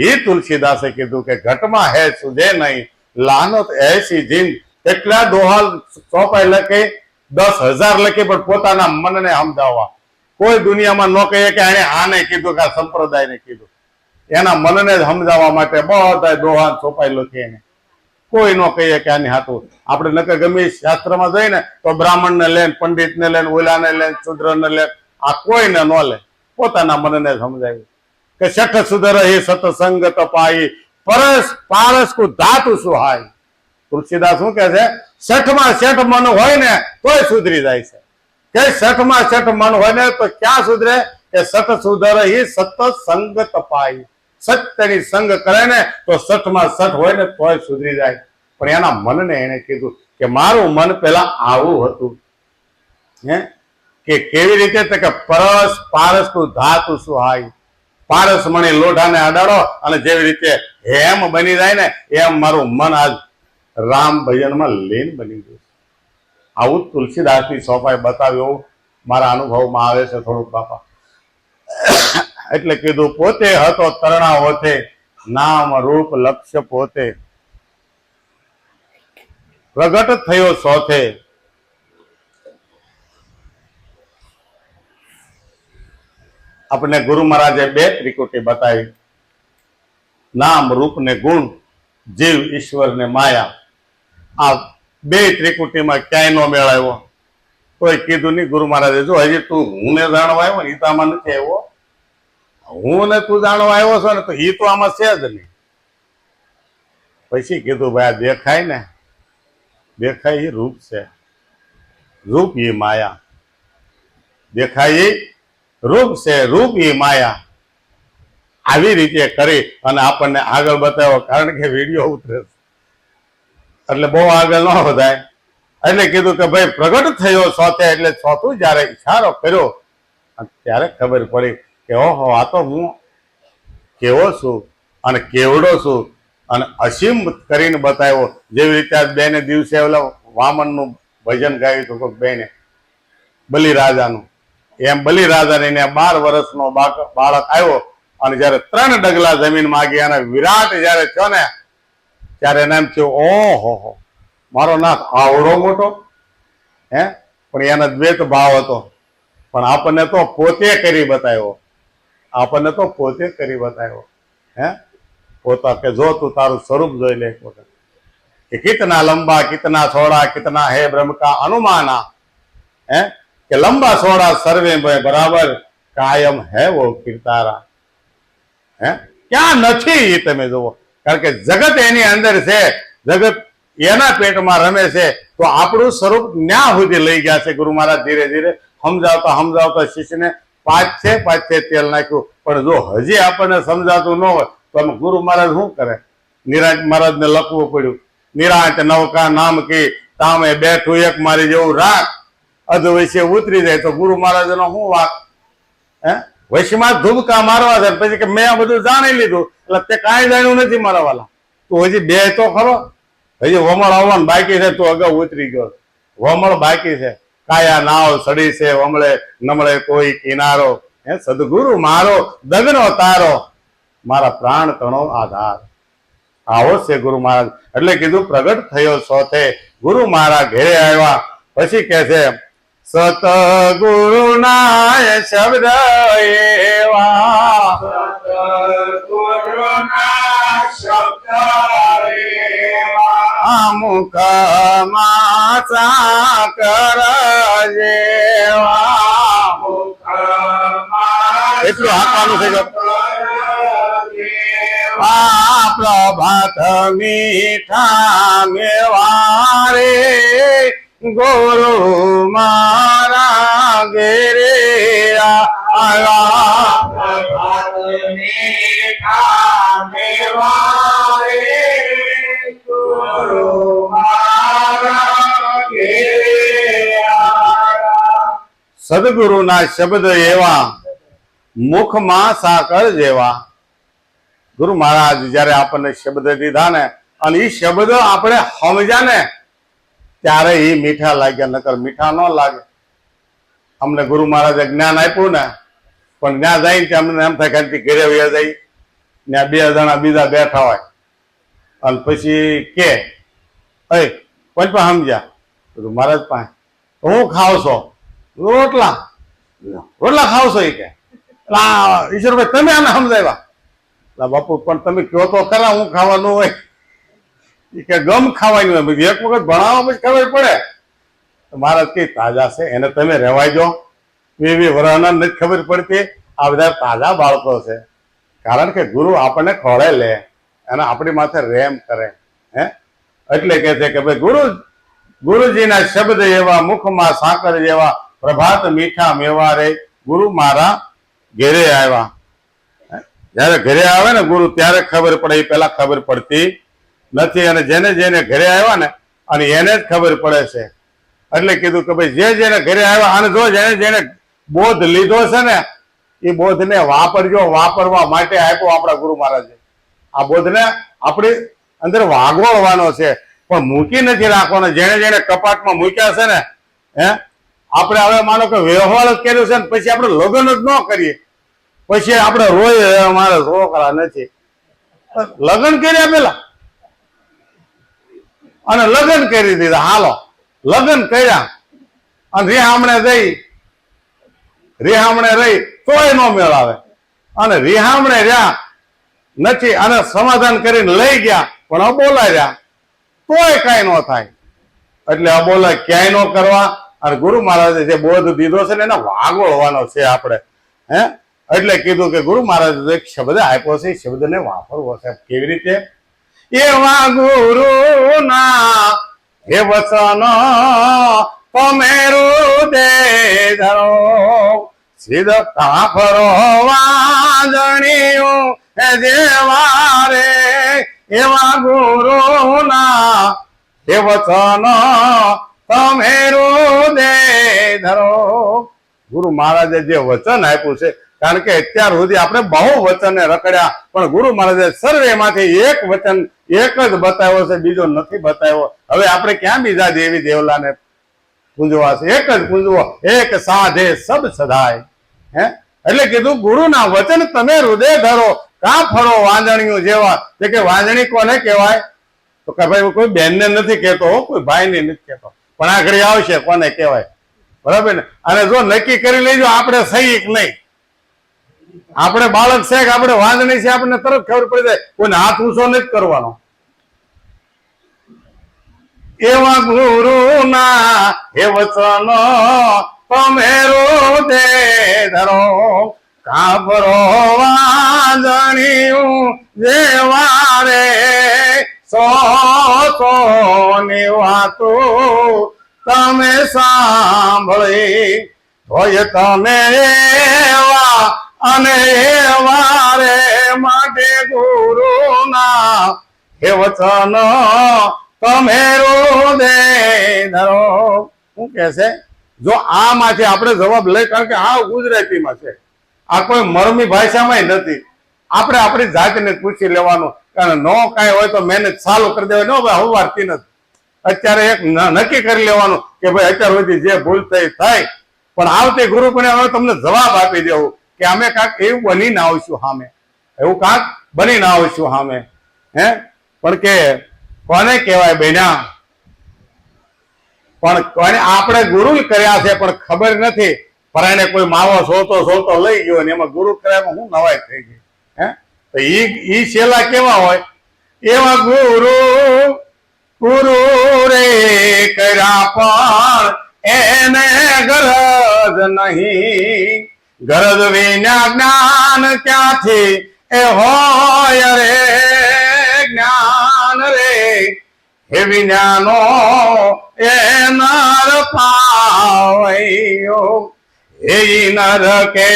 એ તુલસીદાસે કીધું કે ઘટમાં હે સુજે નહીં લાનત એસી જીન. એટલા દોહા ચોપાઈ લખી, 10,000 લખી, પણ પોતાના મનને સમજાવવા. કોઈ દુનિયામાં ન કહીએ કે આને કીધું કે આ સંપ્રદાયને કીધું, એના મનને જ સમજાવવા માટે બધા દોહા ચોપાઈ લખી. એને કોઈ નો કહીએ કે આની હાથું. આપણે નકર ગમે શાસ્ત્રમાં જઈને તો બ્રાહ્મણ ને લેન, પંડિત ને લેન, ઓલાને લેન, શુદ્ર ને લેન, આ કોઈને ન લે. પોતાના મનને સમજાવ્યું કે શઠ સુધર હે સતસંગત પાઈ, પારસ કુ ધાતુ સુહાય. તુલસીદાસ શું કે છે, શઠમાં શઠ મન હોય ને તોય સુધરી જાય છે. કે સઠમાં સઠ મન હોય ને તો ક્યાં સુધરે? કે સઠ સુધરે ઈ સત સંગ તપાય. સત્યની સંગ કરે ને તો સઠમાં સઠ હોય ને તોય સુધરી જાય. પણ એના મનને એને કીધું કે મારું મન પેલા આવું હતું. હે કે કેવી રીતે? તો કે પરસ પારસ નું ધાતુ સુહાય. પારસ મણી લોઢાને અડાડો અને જેવી રીતે હેમ બની જાય ને એમ મારું મન આજ રામ ભજનમાં લીન બની ગયું. આવું તુલસીદાસની સોપાઈ બતાવ્યું મારા અનુભવમાં આવે છે થોડુંક બાપા. એટલે કીધું પોતે હતો તરણા હોતે, નામ રૂપ લક્ષ્ય પોતે, પ્રગટ થયો સોથે. આપણને ગુરુ મહારાજે બે ત્રિકુટી બતાવી, નામ રૂપ ને ગુણ, જીવ ઈશ્વર ને માયા. આ બે ત્રિકુટીમાં ક્યાંય નો મેળાવ્યો. કોઈ કીધું નહીં ગુરુ મહારાજે, જો હજી તું હું ને જાણવા આવ્યો ને એ તો આમાં નથી આવ્યો. હું ને તું જાણવા આવ્યો છો ને તો એ તો આમાં છે જ નહીં. પછી કીધું ભાઈ આ દેખાય ને, દેખાય એ રૂપ છે, રૂપ એ માયા. દેખાય એ રૂપ છે, રૂપ એ માયા. આવી રીતે કરી અને આપણને આગળ બતાવ્યો. કારણ કે વિડીયો ઉતરે એટલે બહુ આગળ ન વધાય. એટલે કીધું કે ભાઈ પ્રગટ થયો સોથે. એટલે ચોથું જયારે ઈશારો કર્યો ત્યારે ખબર પડી કે ઓહો આ તો હું કેવો છું અને કેવડો છું અને અસીમ કરીને બતાવ્યો. જેવી રીતે આજ બેને દિવસે ઓલા વામનનું ભજન ગાયું હતું કોઈક બેને, બલિરાજાનું. એમ બલિરાજાને 12 વર્ષનો બાળક આવ્યો અને જયારે 3 ડગલા જમીન માગી અને વિરાટ જયારે થયો ને ત્યારે એને એમ થયું ઓહો મારો નાથ આવડો મોટો. હે પણ એનો દ્વૈત ભાવ હતો. પણ આપણને તો પોતે કરી બતાવ્યો. આપણને તો પોતે કરી બતાવ્યો. હે પોતા કે જો તું તારું સ્વરૂપ જોઈ લે એક વખત કે કિતના લંબા કિતના છોડા કિતના હે બ્રહ્મ કા અનુમાના. હે કે લંબા છોડા સર્વે બરાબર કાયમ હે વો કીર્તારા. હે ક્યાં નથી એ તમે જુઓ. કારણ કે જગત એની અંદર છે, જગત એના પેટમાં રમે છે. તો આપણું સ્વરૂપ ન્યા સુધી લઈ ગયા છે ગુરુ મહારાજ. ધીરે ધીરે સમજાવતા શિષ્યને પાછે તેલ નાખ્યું. પણ જો હજી આપણને સમજાતું ન હોય તો અમે ગુરુ મહારાજ શું કરે? નિરાંત મહારાજને લખવું પડ્યું. નિરાંત નવકા નામ કી તામે બેઠું એક મારી જેવું રાખ, અધવૈશ્ય ઉતરી જાય તો ગુરુ મહારાજનો શું વાક? હે વૈશ્યમાં ધુબકા મારવા છે પછી કે મેં આ બધું જાણી લીધું. એટલે તે કાંઈ જાણ્યું નથી મારા વાલા. તું હજી બે તો ખરો, હજી વમળ આવવાનું બાકી છે. તું અગાઉ ઉતરી ગયો. વમળ બાકી છે. કાયા નાવ સડી છે વમળે, નમળે કોઈ કિનારો. હે સદગુરુ મારો દગનો તારો, મારા પ્રાણ તણો આધાર. આવો છે ગુરુ મહારાજ. એટલે કીધું પ્રગટ થયો સોથે. ગુરુ મહારાજ ઘેરે આવ્યા પછી કે છે સતગુરુ ના શબ્દ એવા, સતગુરુના શબ્દ એવા, મુખમાં સાકર જેવા. મુખમાં એટલું હાંકવાનું છે. દેવા, પ્રભાત મીઠા મેવારે, ગુરુ મારા ઘેરે આવ્યા. પ્રભાતની ઠામે વારે, ગુરુ મારા ઘેરે આવ્યા. સદગુરુના શબ્દ એવા, મુખમાં સાકર જેવા. ગુરુ મહારાજ જયારે આપણને શબ્દ દીધા ને અને એ શબ્દ આપણે સમજ્યા ને ત્યારે એ મીઠા લાગ્યા. નકર મીઠા ન લાગે. અમને ગુરુ મહારાજે જ્ઞાન આપ્યું ને પણ ત્યાં જઈને કે અમને એમ થાય કે ઘરે વયા જાય. ત્યાં 2 જણા બીજા બેઠા હોય અને પછી કે કોઈ પણ સમજ્યા ગુરુ મહારાજ પાસે હું ખાવ છો? રોટલા ખાવ છો? એ કે ઈશ્વરભાઈ તમે આને સમજાવ્યા. બાપુ પણ તમે કહો તો ખરા હું ખાવાનું હોય. એ કે ગમ ખાવાનું હોય. એક વખત ભણાવવા પછી ખબર પડે. મહારાજ કઈ તાજા છે એને તમે રહેવાય જો. 20 વર્ષના નથી ખબર પડતી. આ બધા તાજા બાળકો છે. કારણ કે ગુરુ આપણને ખોળે લે અને આપણી માથે રેમ કરે. હે એટલે કે છે કે ભાઈ ગુરુજીના શબ્દ એવા, મુખમાં સાકર જેવા, પ્રભાત મીઠા મેવા રે ગુરુ મારા ઘેરે આવ્યા. જયારે ઘરે આવે ને ગુરુ ત્યારે ખબર પડે, એ પેલા ખબર પડતી નથી. અને જેને જેને ઘરે આવ્યા ને અને એને જ ખબર પડે છે. એટલે કીધું કે ભાઈ જે જેને ઘરે આવ્યા અને જો જેને જેને બોધ લીધો છે ને એ બોધને વાપરજો. વાપરવા માટે આપ્યો આપણા ગુરુ મહારાજે. આ બોધને આપણી અંદર વાગવવાનો છે, પણ મૂકી નથી રાખવાનો. જેને જેને કપાટમાં મૂક્યા છે ને, આપણે હવે માનો કે વ્યવહાર જ કર્યો છે ને પછી આપણે લગ્ન જ ન કરીએ, પછી આપણે રોય મારે છોકરા નથી. લગ્ન કર્યા પેલા અને લગ્ન કરી દીધા. હાલો લગ્ન કર્યા અને રિહામણે રહી તોય નો મેળ આવે. અને રિહામણે રહ્યા નથી અને સમાધાન કરીને લઈ ગયા પણ અબોલા રહ્યા તોય કઈ ન થાય. એટલે અબોલા ક્યાંય ન કરવા. અને ગુરુ મહારાજે જે બોધ દીધો છે ને એને વાગોળવાનો છે આપણે. એટલે કીધું કે ગુરુ મહારાજે એક શબ્દ આપ્યો છે, એ શબ્દને વાપરવો છે. કેવી રીતે? એવા ગુરુના હે વચન તમે હૃદય ધરો, સીધ કાફરો વાંદણીઓ હે દેવા રે. એવા ગુરુના હે વચન તમે હૃદય ધરો. ગુરુ મહારાજે જે વચન આપ્યું છે, કારણ કે અત્યાર સુધી આપણે બહુ વચનને રખડ્યા, પણ ગુરુ મહારાજે સર્વેમાંથી એક વચન એક જ બતાવ્યો છે, બીજો નથી બતાવ્યો. હવે આપણે ક્યાં બીજા દેવી દેવલાને પૂંજવા છે? એક જ પૂંજવો, એક સાધે સબ સદાય. એટલે કીધું ગુરુના વચન તમે હૃદય ધરો, કા ફરો વાંદણીઓ જેવા. એટલે કે વાંદણી કોને કહેવાય? તો કે ભાઈ કોઈ બેનને નથી કહેતો, કોઈ ભાઈને નથી કહેતો, પણ આ ઘડી આવશે કોને કહેવાય. બરાબર ને? અને જો નક્કી કરી લેજો આપણે સહી કે નહીં. આપણે બાળક છે કે આપણે વાંદણી છે આપણને તરત ખબર પડી જાય. કોઈને હાથ ઊંચો નથી કરવાનો. એવા ગુરુના હે વચન તમે હૃદય ધરો, કાબરો વાંદણીયું જેવા રે. સો ની વાતો તમે સાંભળી હોય તમે એવા અને એવા રે. માટે ગુરુના હે વચન તમે હૃદય ધરો. શું કે છે? જો આમાંથી આપણે જવાબ લઈ, કારણ કે આ ગુજરાતીમાં છે, આ કોઈ મરમી ભાષામાં નથી. આપણે આપણી જાતને પૂછી લેવાનું, કારણ નો કાંઈ હોય તો મહેનત ચાલુ કરી દેવાય. નો ભાઈ હવારથી નથી. અત્યારે એક નક્કી કરી લેવાનું કે ભાઈ અત્યાર સુધી જે ભૂલ થઈ થાય, પણ આવતી ગુરુ પણ હવે તમને જવાબ આપી દેવું કે અમે કાંક એવું બનીને આવશું સામે, એવું કાંક બનીને આવશું સામે. પણ કે કોને કહેવાય બેના? પણ કોને આપણે ગુરુ કર્યા છે પણ ખબર નથી. પરાણે કોઈ માવો સોતો લઈ ગયો ને એમાં ગુરુ કર્યામાં હું નવાઈ થઈ ગઈ. તો ઈ છેલ્લા કેવા હોય? એવા ગુરુ રે કર્યા પણ એને ગરજ નહીં. ગરજ વિના જ્ઞાન ક્યાંથી એ હોય રે. જ્ઞાન રે હે વિજ્ઞાનો એ નર પાવૈયો. એ નર કે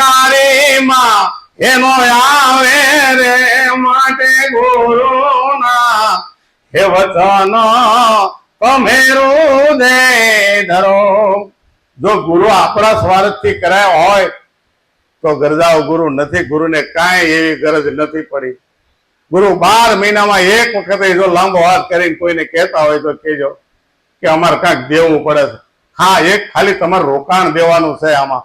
નારીમાં એનો આવે રે. માટે ગુરુના હે વચન તમે હૃદય ધરો. જો ગુરુ આપણા સ્વાર્થથી કરાયો હોય તો ગરજાઓ ગુરુ નથી. ગુરુને કાંઈ એવી ગરજ નથી પડી. ગુરુ 12 મહિનામાં એક વખત જો લાંબો હાથ કરીને કોઈને કહેતા હોય તો કહેજો કે અમારે કાંઈક દેવું પડે છે. હા, એક ખાલી તમારે રોકાણ દેવાનું છે. આમાં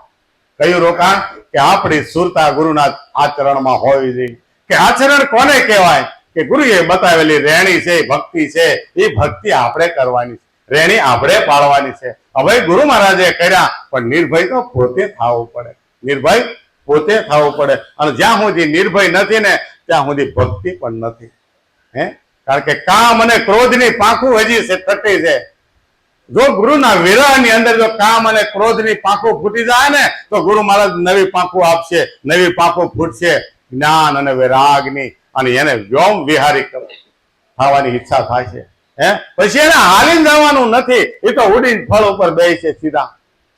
કયું રોકાણ? કે આપણી સુરતા ગુરુના આચરણમાં હોવી જોઈએ. કે આચરણ કોને કહેવાય? કે ગુરુએ બતાવેલી રેણી છે, ભક્તિ છે, એ ભક્તિ આપણે કરવાની છે, રેણી આપણે પાળવાની છે. હવે ગુરુ મહારાજે કર્યા પણ નિર્ભય તો પોતે થવું પડે. નિર્ભય પોતે થવું પડે. અને જ્યાં સુધી નિર્ભય નથી ને ત્યાં સુધી ભક્તિ પણ નથી. કારણ કે કામ અને ક્રોધની પાંખું હજી છે તટી છે. જો ગુરુના વિરહની અંદર જો કામ અને ક્રોધની પાંખું ફૂટી જાય ને તો ગુરુ મહારાજ નવી પાંખું આપશે, નવી પાંખું ફૂટશે જ્ઞાન અને વૈરાગની, અને એને વ્યોમ વિહારી થવાની ઈચ્છા થાય છે. પછી એને હાલીને જવાનું નથી, એ તો ઉડીને ફળ ઉપર બેસે સીધા.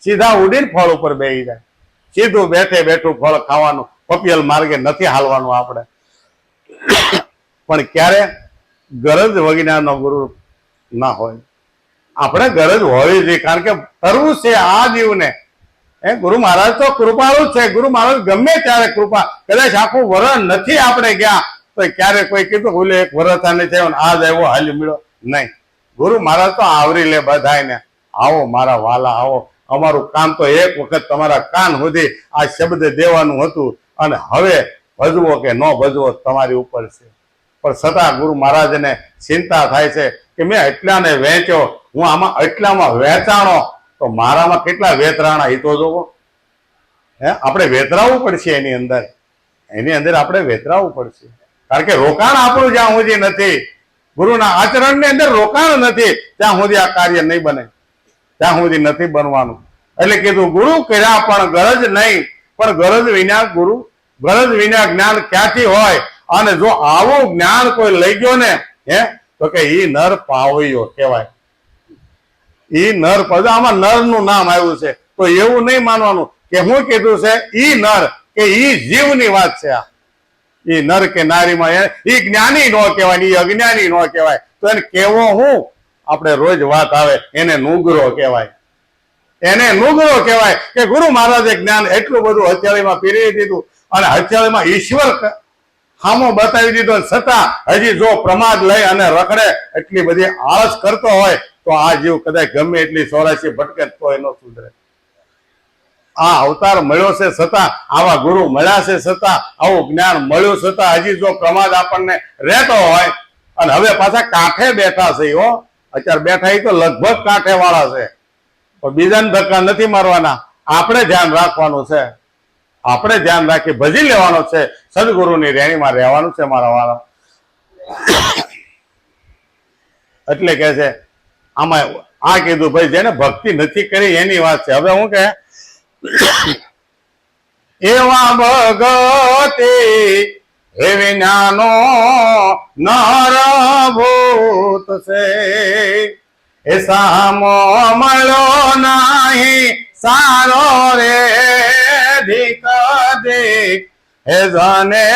સીધા ઉડીને ફળ ઉપર બેસી જાય. સીધું બેઠે બેઠું ફળ ખાવાનું, પપિયલ માર્ગે નથી હાલવાનું આપણે. પણ ક્યારે ગરજ વગિનાનો ગુરુ ના હોય. આપણે ગરજ હોવી જોઈએ, કારણ કે તરવું છે આ જીવને. ગુરુ મહારાજ તો કૃપાળુ જ છે. ગુરુ મહારાજ ગમે ત્યારે કૃપા, કદાચ આખું વરસ નથી આપણે ગયા તો ક્યારે કોઈ કીધું બોલે એક વરસ આને થયો આજ આવ્યો હાલી મળ્યો નહીં. ગુરુ મહારાજ તો આવરી લે બધાને. આવો મારા વાલા, આવો, અમારું કામ તો એક વખત તમારા કાન સુધી આ શબ્દ દેવાનું હતું, અને હવે ભજવો કે ન ભજવો તમારી ઉપર છે. પણ છતાં ગુરુ મહારાજને ચિંતા થાય છે કે મેં એટલાને વેચ્યો, હું આમાં એટલામાં વેચાણો, તો મારામાં કેટલા વેતરાણા, એ તો જોવો. આપણે વેતરાવું પડશે એની અંદર આપણે વેતરાવું પડશે. કારણ કે રોકાણ આપણું જ્યાં સુધી નથી, ગુરુના આચરણની અંદર રોકાણ નથી, ત્યાં સુધી આ કાર્ય નહીં બને, ત્યાં સુધી નથી બનવાનું. એટલે કીધું ગુરુ કર્યા પણ ગરજ નહીં, પણ ગરજ વિના ગુરુ, ગરજ વિના જ્ઞાન ક્યાંથી હોય? અને જો આવું જ્ઞાન કોઈ લઈ ગયો ને તો કે ઈ નર પાવૈયો કહેવાય. ઈ નર પદ, આમાં નર નું નામ આવ્યું છે, તો એવું નહીં માનવાનું કે હું કીધું છે ઈ નર, કે ઈ જીવની વાત છે. આ ઈ નર કે નારીમાં ઈ જ્ઞાની નો કહેવાય, ઈ અજ્ઞાની નો કહેવાય. તો એને કેવો હું આપણે રોજ વાત આવે, એને નુગરો કહેવાય. એને નુગરો કહેવાય કે ગુરુ મહારાજે જ્ઞાન એટલું બધું હથિયાળીમાં પીરી દીધું, અને હથિયાળીમાં ઈશ્વર હામો બતાવી દીધો, છતાં હજી જો પ્રમાદ લઈ અને રખડે, એટલી બધી આળસ કરતો હોય, તો આ જીવ કદાચ ગમે એટલી 84 ભટકે તો એનો સુધરે. આ અવતાર મળ્યો છે છતાં, આવા ગુરુ મળ્યા છે છતાં, આવું જ્ઞાન મળ્યું છતાં હજી જો પ્રમાદ આપણને રહેતો હોય, અને હવે પાછા કાંઠે બેઠા છે. અત્યારે બેઠા એ તો લગભગ કાંઠે વાળા છે, પણ બીજાને ધક્કા નથી મારવાના. આપણે ધ્યાન રાખવાનું છે, આપણે ધ્યાન રાખી ભજી લેવાનો છે, સદગુરુની રેણીમાં રહેવાનું છે મારા વાળા. એટલે કે છે આમાં આ કીધું ભાઈ જેને ભક્તિ નથી કરી એની વાત છે. હવે હું કે એવા ભગતે હે વિનાનો નર ભૂત છે, એ સામો મળ્યો નહીં સારો રે ધીક ધીક, હે જને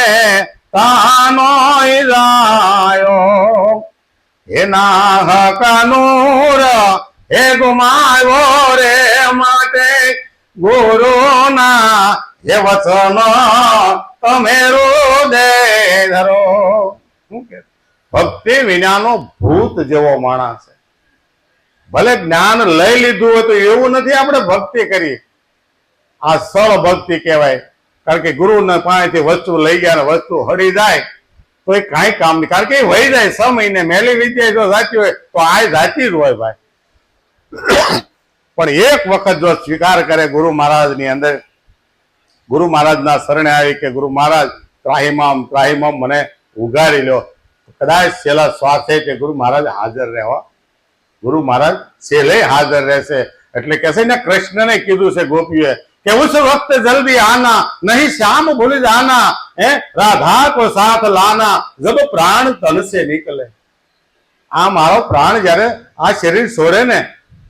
તાનો ઈરાયો, એના હકનૂર હે ગુમાવ્યો રે, માટે ગુરુના એ વચન તમે હૃદય ધરો. શું કે ભક્તિ વિનાનો ભૂત જેવો માણસ છે. ભલે જ્ઞાન લઈ લીધું હોય તો એવું નથી આપણે ભક્તિ કરી. આ સળ ભક્તિ કહેવાય. કારણ કે ગુરુને પાસેથી વસ્તુ લઈ ગયા ને વસ્તુ હળી જાય તો એ કાંઈ કામ નહીં. કારણ કે એ વહી જાય 6 મહિને. મેલી વિદ્યા જો સાચી હોય તો આ સાચી જ હોય ભાઈ. પણ એક વખત જો સ્વીકાર કરે ગુરુ મહારાજની અંદર, ગુરુ મહારાજના શરણે આવી કે ગુરુ મહારાજ ત્રાહિમામ ત્રાહિમામ મને ઉગાડી લ્યો, કદાચ છેલ્લા શ્વાસે કે ગુરુ મહારાજ હાજર રહેવા, ગુરુ મહારાજ છેલ્લે હાજર રહેશે. એટલે કે છે ને કૃષ્ણને કીધું છે ગોપીએ કે ઉસ વક્ત જલ્દી આના, નહીં શ્યામ ભૂલ જાના, રાધા કો સાથ લાના, જબ પ્રાણ તન સે નિકલે. આ મારો પ્રાણ જયારે આ શરીર છોડે ને,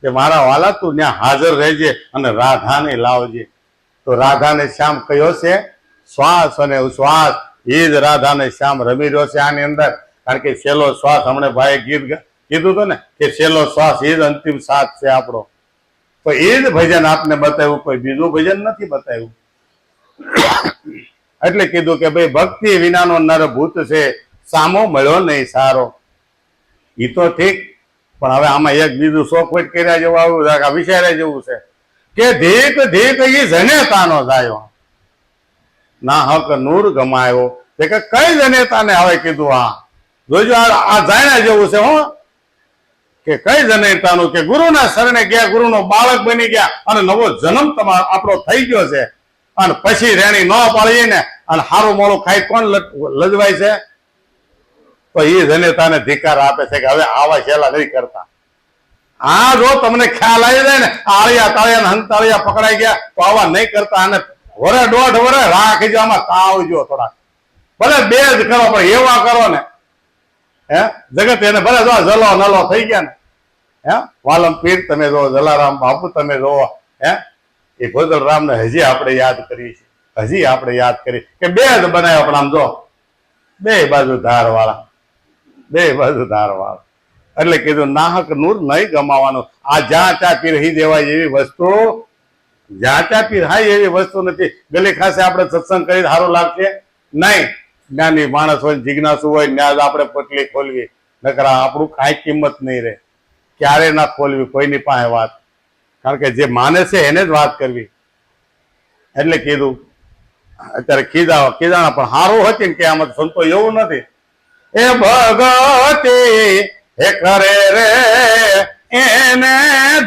કે મારા વાલા તું ત્યાં હાજર રહેજે અને રાધાને લાવજે. તો રાધાને શ્યામ કયો છે? શ્વાસ અને ઉશ્વાસ. એ જ રાધાને શ્યામ રમી રહ્યો છે આની અંદર. કારણ કે છેલ્લો શ્વાસ, હમણાં ભાઈ ગીત કીધું હતું ને કે છેલ્લો શ્વાસ એ જ અંતિમ સાથ છે આપણો. તો એ જ ભજન આપને બતાવ્યું, કોઈ બીજું ભજન નથી બતાવ્યું. એટલે કીધું કે ભાઈ ભક્તિ વિનાનો નર ભૂત છે, સામો મળ્યો નહીં સારો. એ તો ઠીક, પણ હવે આમાં એક બીજું સોખવટ કર્યા જેવું આવું વિચાર્યા જેવું છે કે ધીક ધીક ઈ જનેતાનો જાયો, ના હક નૂર ગમાયો. કે કઈ જનેતાને હવે કીધું હા જોજો આ જાણ્યા જેવું છે. હો કે કઈ જનેતાનું, કે ગુરુના શરણે ગયા, ગુરુનો બાળક બની ગયા અને નવો જન્મ તમારો આપણો થઈ ગયો છે, અને પછી રેણી ન પાડીએ ને અને હારું મોડું ખાઈ કોણ લજવાય છે? તો એ જનેતાને ધિકાર આપે છે કે હવે આવા છેલ્લા નહીં કરતા. આ જો તમને ખ્યાલ આવી જાય ને આળિયા તાળિયા હંતાળિયા પકડાઈ ગયા તો આવા નહીં કરતા. અને વરે 1.5 વરે રાખજો, આમાં તાવજો થોડા, ભલે 2 જ કરો પણ એવા કરો ને જગત એને ભલે જો જલો નલો થઈ ગયા ને વાલમ પીર તમે જો, જલારામ બાપુ તમે જો, એ ભોદલરામને હજી આપણે યાદ કરીએ છીએ, હજી આપણે યાદ કરીએ કે બે જ બનાવ્યા, પણ આમ જો બે બાજુ ધારવાળા, બે બાજુ ધારવાળા. એટલે કીધું નાહક નૂર નહીં ગમાવાનું. આ જ્યાં ત્યાં પીરહી દેવાય એવી વસ્તુ, જ્યાં ત્યાં પીરહાય એવી વસ્તુ નથી. ગલી ખાસે આપણે સત્સંગ કરી સારું લાગશે નહીં. જ્ઞાની માણસ હોય, જિજ્ઞાસુ હોય, ન્યાજ આપણે પોટલી ખોલવી, નકર આપણું કાંઈ કિંમત નહીં રહે. ક્યારે ના ખોલવી કોઈની પાસે વાત, કારણ કે જે માને છે એને જ વાત કરવી. એટલે કીધું અત્યારે ખીજાણા પણ સારું હતી ને કે આમાં સંતો એવું નથી. એ ભગતી હે કરે રે એને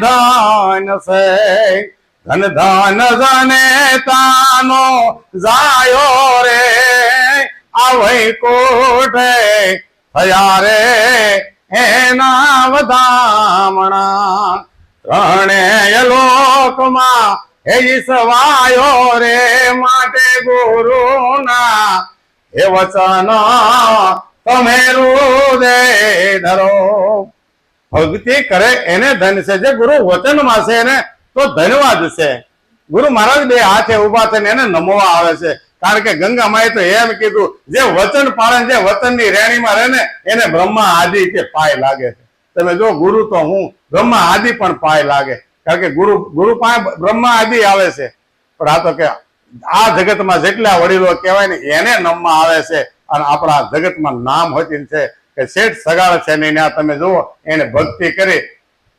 ધન છે, ધન ધન જને તાનો જાયો રે આ વૈકુંઠે થયા રે એના વધામણા. ત્રણેય લોકમાં હે ઈસવાયો રે માટે ગુરુના હે વચન તમે હૃદય ધરો. ભક્તિ કરે એને ધન છે. જે ગુરુ વચનમાં છે એને તો ધન્યવાદ છે. ગુરુ મહારાજ બે હાથે ઉભા થઈને એને નમવા આવે છે. કારણ કે ગંગા માએ તો એમ કીધું, જે વચન પાળે, જે વચનની રેણીમાં રહે ને એને બ્રહ્મા આદિ કે પાય લાગે છે. તમે જો ગુરુ તો હું બ્રહ્મા આદિ પણ પાય લાગે, કારણ કે ગુરુ પાસે બ્રહ્મા આદિ આવે છે. પણ આ તો કે આ જગતમાં જેટલા વડીલો કહેવાય ને એને નમવા આવે છે. અને આપણા જગતમાં નામ હોતી છે કે શેઠ સગાળ છે ને તમે જુઓ એને ભક્તિ કરી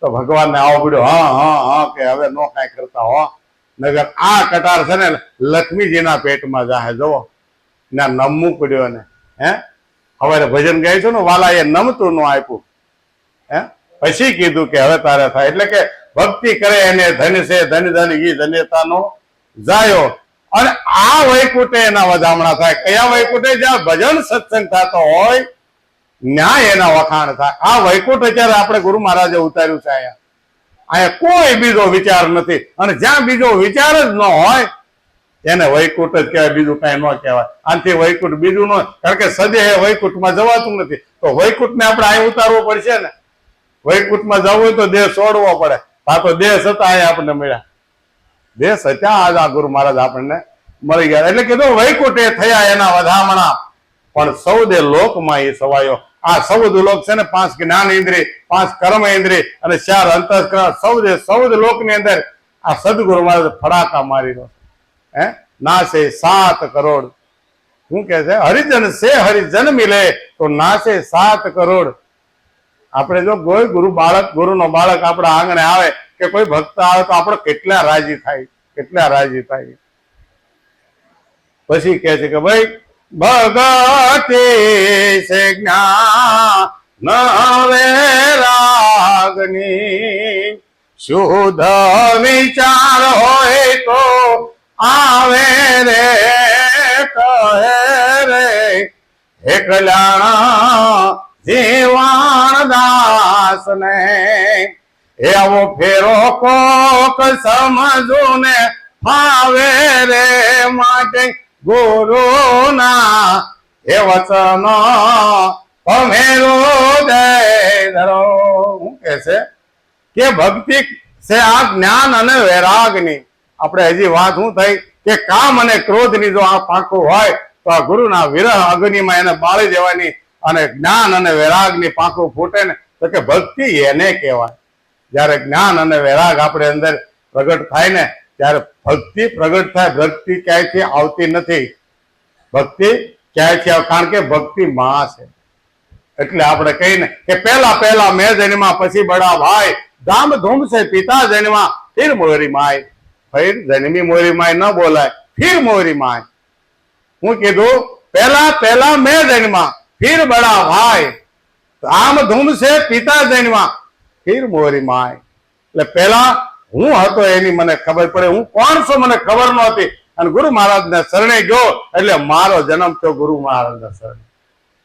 તો ભગવાનને આવો પડ્યો હા હા હા કે હવે નો કાંઈ કરતા હો, નગર આ કટાર છે ને લક્ષ્મીજીના પેટમાં જાહે. જુઓ ના નમવું પડ્યો ને. હે હવે ભજન ગાય છે ને વાલા એ નમતું ન આપ્યું. હે પછી કીધું કે હવે તારે થાય. એટલે કે ભક્તિ કરે એને ધન છે, ધન ધન ઈ ધન્યતાનો જાયો. અને આ વૈકુંઠે એના વધામણા થાય. કયા વૈકુંઠે? જ્યાં ભજન સત્સંગ થતો હોય ન્યાય એના વખાણ થાય. આ વૈકુંઠ અત્યારે આપણે ગુરુ મહારાજે ઉતાર્યું છે. અહીંયા કોઈ બીજો વિચાર નથી. અને જ્યાં બીજો વિચાર જ ન હોય એને વૈકુંઠ જ કહેવાય, બીજું કઈ ન કહેવાય. આનાથી વૈકુંઠ બીજું ન, કારણ કે સદે વૈકુંઠમાં જવાતું નથી. તો વૈકુંઠને આપણે અહીં ઉતારવું પડશે ને. વૈકુંઠમાં જવું હોય તો દેહ છોડવો પડે. આ તો દેહ હતા અહીંયા આપણને મળ્યા, દેહ સત્યા આજ આ ગુરુ મહારાજ આપણને મળી ગયા. એટલે કીધું વૈકુંઠે થયા એના વધામણા, પણ સૌદે લોકમાં એ સવાયો. આ સૌદ લોક છે ને 5 જ્ઞાન ઇન્દ્રિય, 5 કર્મ ઇન્દ્રિય અને 4 અંતઃકરણ, સૌદ લોકની અંદર આ સદગુરુ મહારાજ ફડાકા મારી દો. હે નાશે 7 કરોડ. શું કે છે? હરિજન છે હરિજન મિલે તો નાશે 7 કરોડ. આપણે જો કોઈ ગુરુનો બાળક આપણા આંગણે આવે કે કોઈ ભક્ત આવે તો આપણે કેટલા રાજી થાય, કેટલા રાજી થાય. પછી કે છે કે ભાઈ ભગતિ છે જ્ઞાન વૈરાગની, શુદ્ધ વિચાર હોય તો આવે રે કહે રે હે કલ્યાણ જીવાણ દાસ ને. એવો ફેરો કોક સમજો ને ફાવે રે માટે ગુરુના એ વચન તમે હૃદય ધરો. શું કે છે કે ભક્તિ છે આ જ્ઞાન અને વૈરાગની. આપણે હજી વાત શું થઈ કે કામ અને ક્રોધની જો આ પાંખું હોય તો આ ગુરુના વિરહ અગ્નિમાં એને બાળી દેવાની. અને જ્ઞાન અને વૈરાગની પાંખું ફૂટે ને તો કે ભક્તિ એને કહેવાય. જયારે જ્ઞાન અને વૈરાગ આપણે અંદર પ્રગટ થાય ને ત્યારે ભક્તિ પ્રગટ થાય. ભક્તિ ક્યાંયથી આવતી નથી. ભક્તિ ક્યાંયથી આવે? કારણ કે ભક્તિ માં છે. એટલે આપણે કહીને કે પહેલા મેં જન્મા પછી બડા ભાઈ, ધામ ધૂમ છે પિતા જન્મા ફિર મોરી માય. ફિર જન્મી મોરી માય ન બોલાય, ફિર મોરી માય. હું કીધું પહેલા મેં જન્મા ફિર બડા ભાઈ, ધામ ધૂમ છે પિતા જન્મા ફિર મોરી માય. એટલે પહેલા હું હતો એની મને ખબર પડે. હું કોણ છું મને ખબર નહોતી. અને ગુરુ મહારાજને શરણે ગયો એટલે મારો જન્મ થયો ગુરુ મહારાજના શરણે.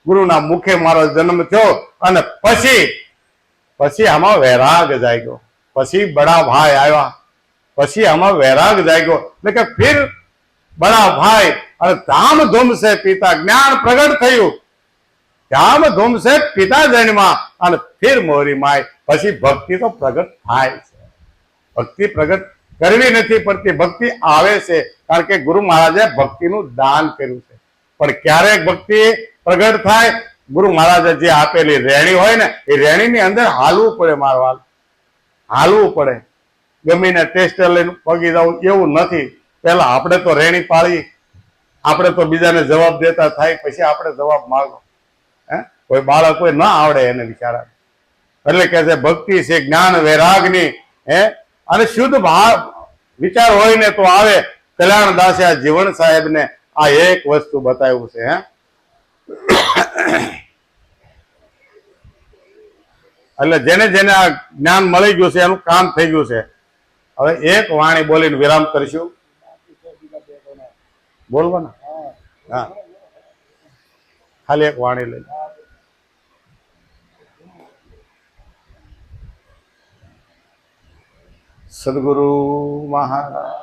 ગુરુના મુખે મારો જન્મ થયો. અને પછી આમાં વૈરાગ જાગ્યો. પછી બડા ભાઈ આવ્યા. પછી આમાં વૈરાગ જાગ્યો. એટલે કે ફિર બડા ભાઈ અને ધામ ધૂમ છે પિતા, જ્ઞાન પ્રગટ થયું. ધામ ધૂમ છે પિતા જન્મા અને ફિર મોરી માય. પછી ભક્તિ તો પ્રગટ થાય છે. ભક્તિ પ્રગટ કરવી નથી પડતી, ભક્તિ આવે છે કારણ કે ગુરુ મહારાજે ભક્તિનું દાન કર્યું છે. પણ ક્યારેક ભક્તિ પ્રગટ થાય, ગુરુ મહારાજે જે આપેલી રેણી હોય ને એ રેણીની અંદર હાલવું પડે, મારવાલ હાલવું પડે. ગમીને ટેસ્ટર લઈને પગી જવું એવું નથી. પેલા આપણે તો રેણી પાળી, આપણે તો બીજાને જવાબ દેતા થાય, પછી આપણે જવાબ માંગો. કોઈ બાળક કોઈ ના આવડે એને બિચારા. એટલે કે છે ભક્તિ છે જ્ઞાન વૈરાગની, અને શુદ્ધ ભાવ વિચાર હોય ને તો આવે. કલ્યાણદાસે આ જીવન સાહેબને આ એક વસ્તુ બતાવ્યું છે. એટલે જેને જેને આ જ્ઞાન મળી ગયું છે એનું કામ થઈ ગયું છે. હવે એક વાણી બોલીને વિરામ કરીશું. બોલવાના? હા, ખાલી એક વાણી લઈ. સદગુરુ મહારાજ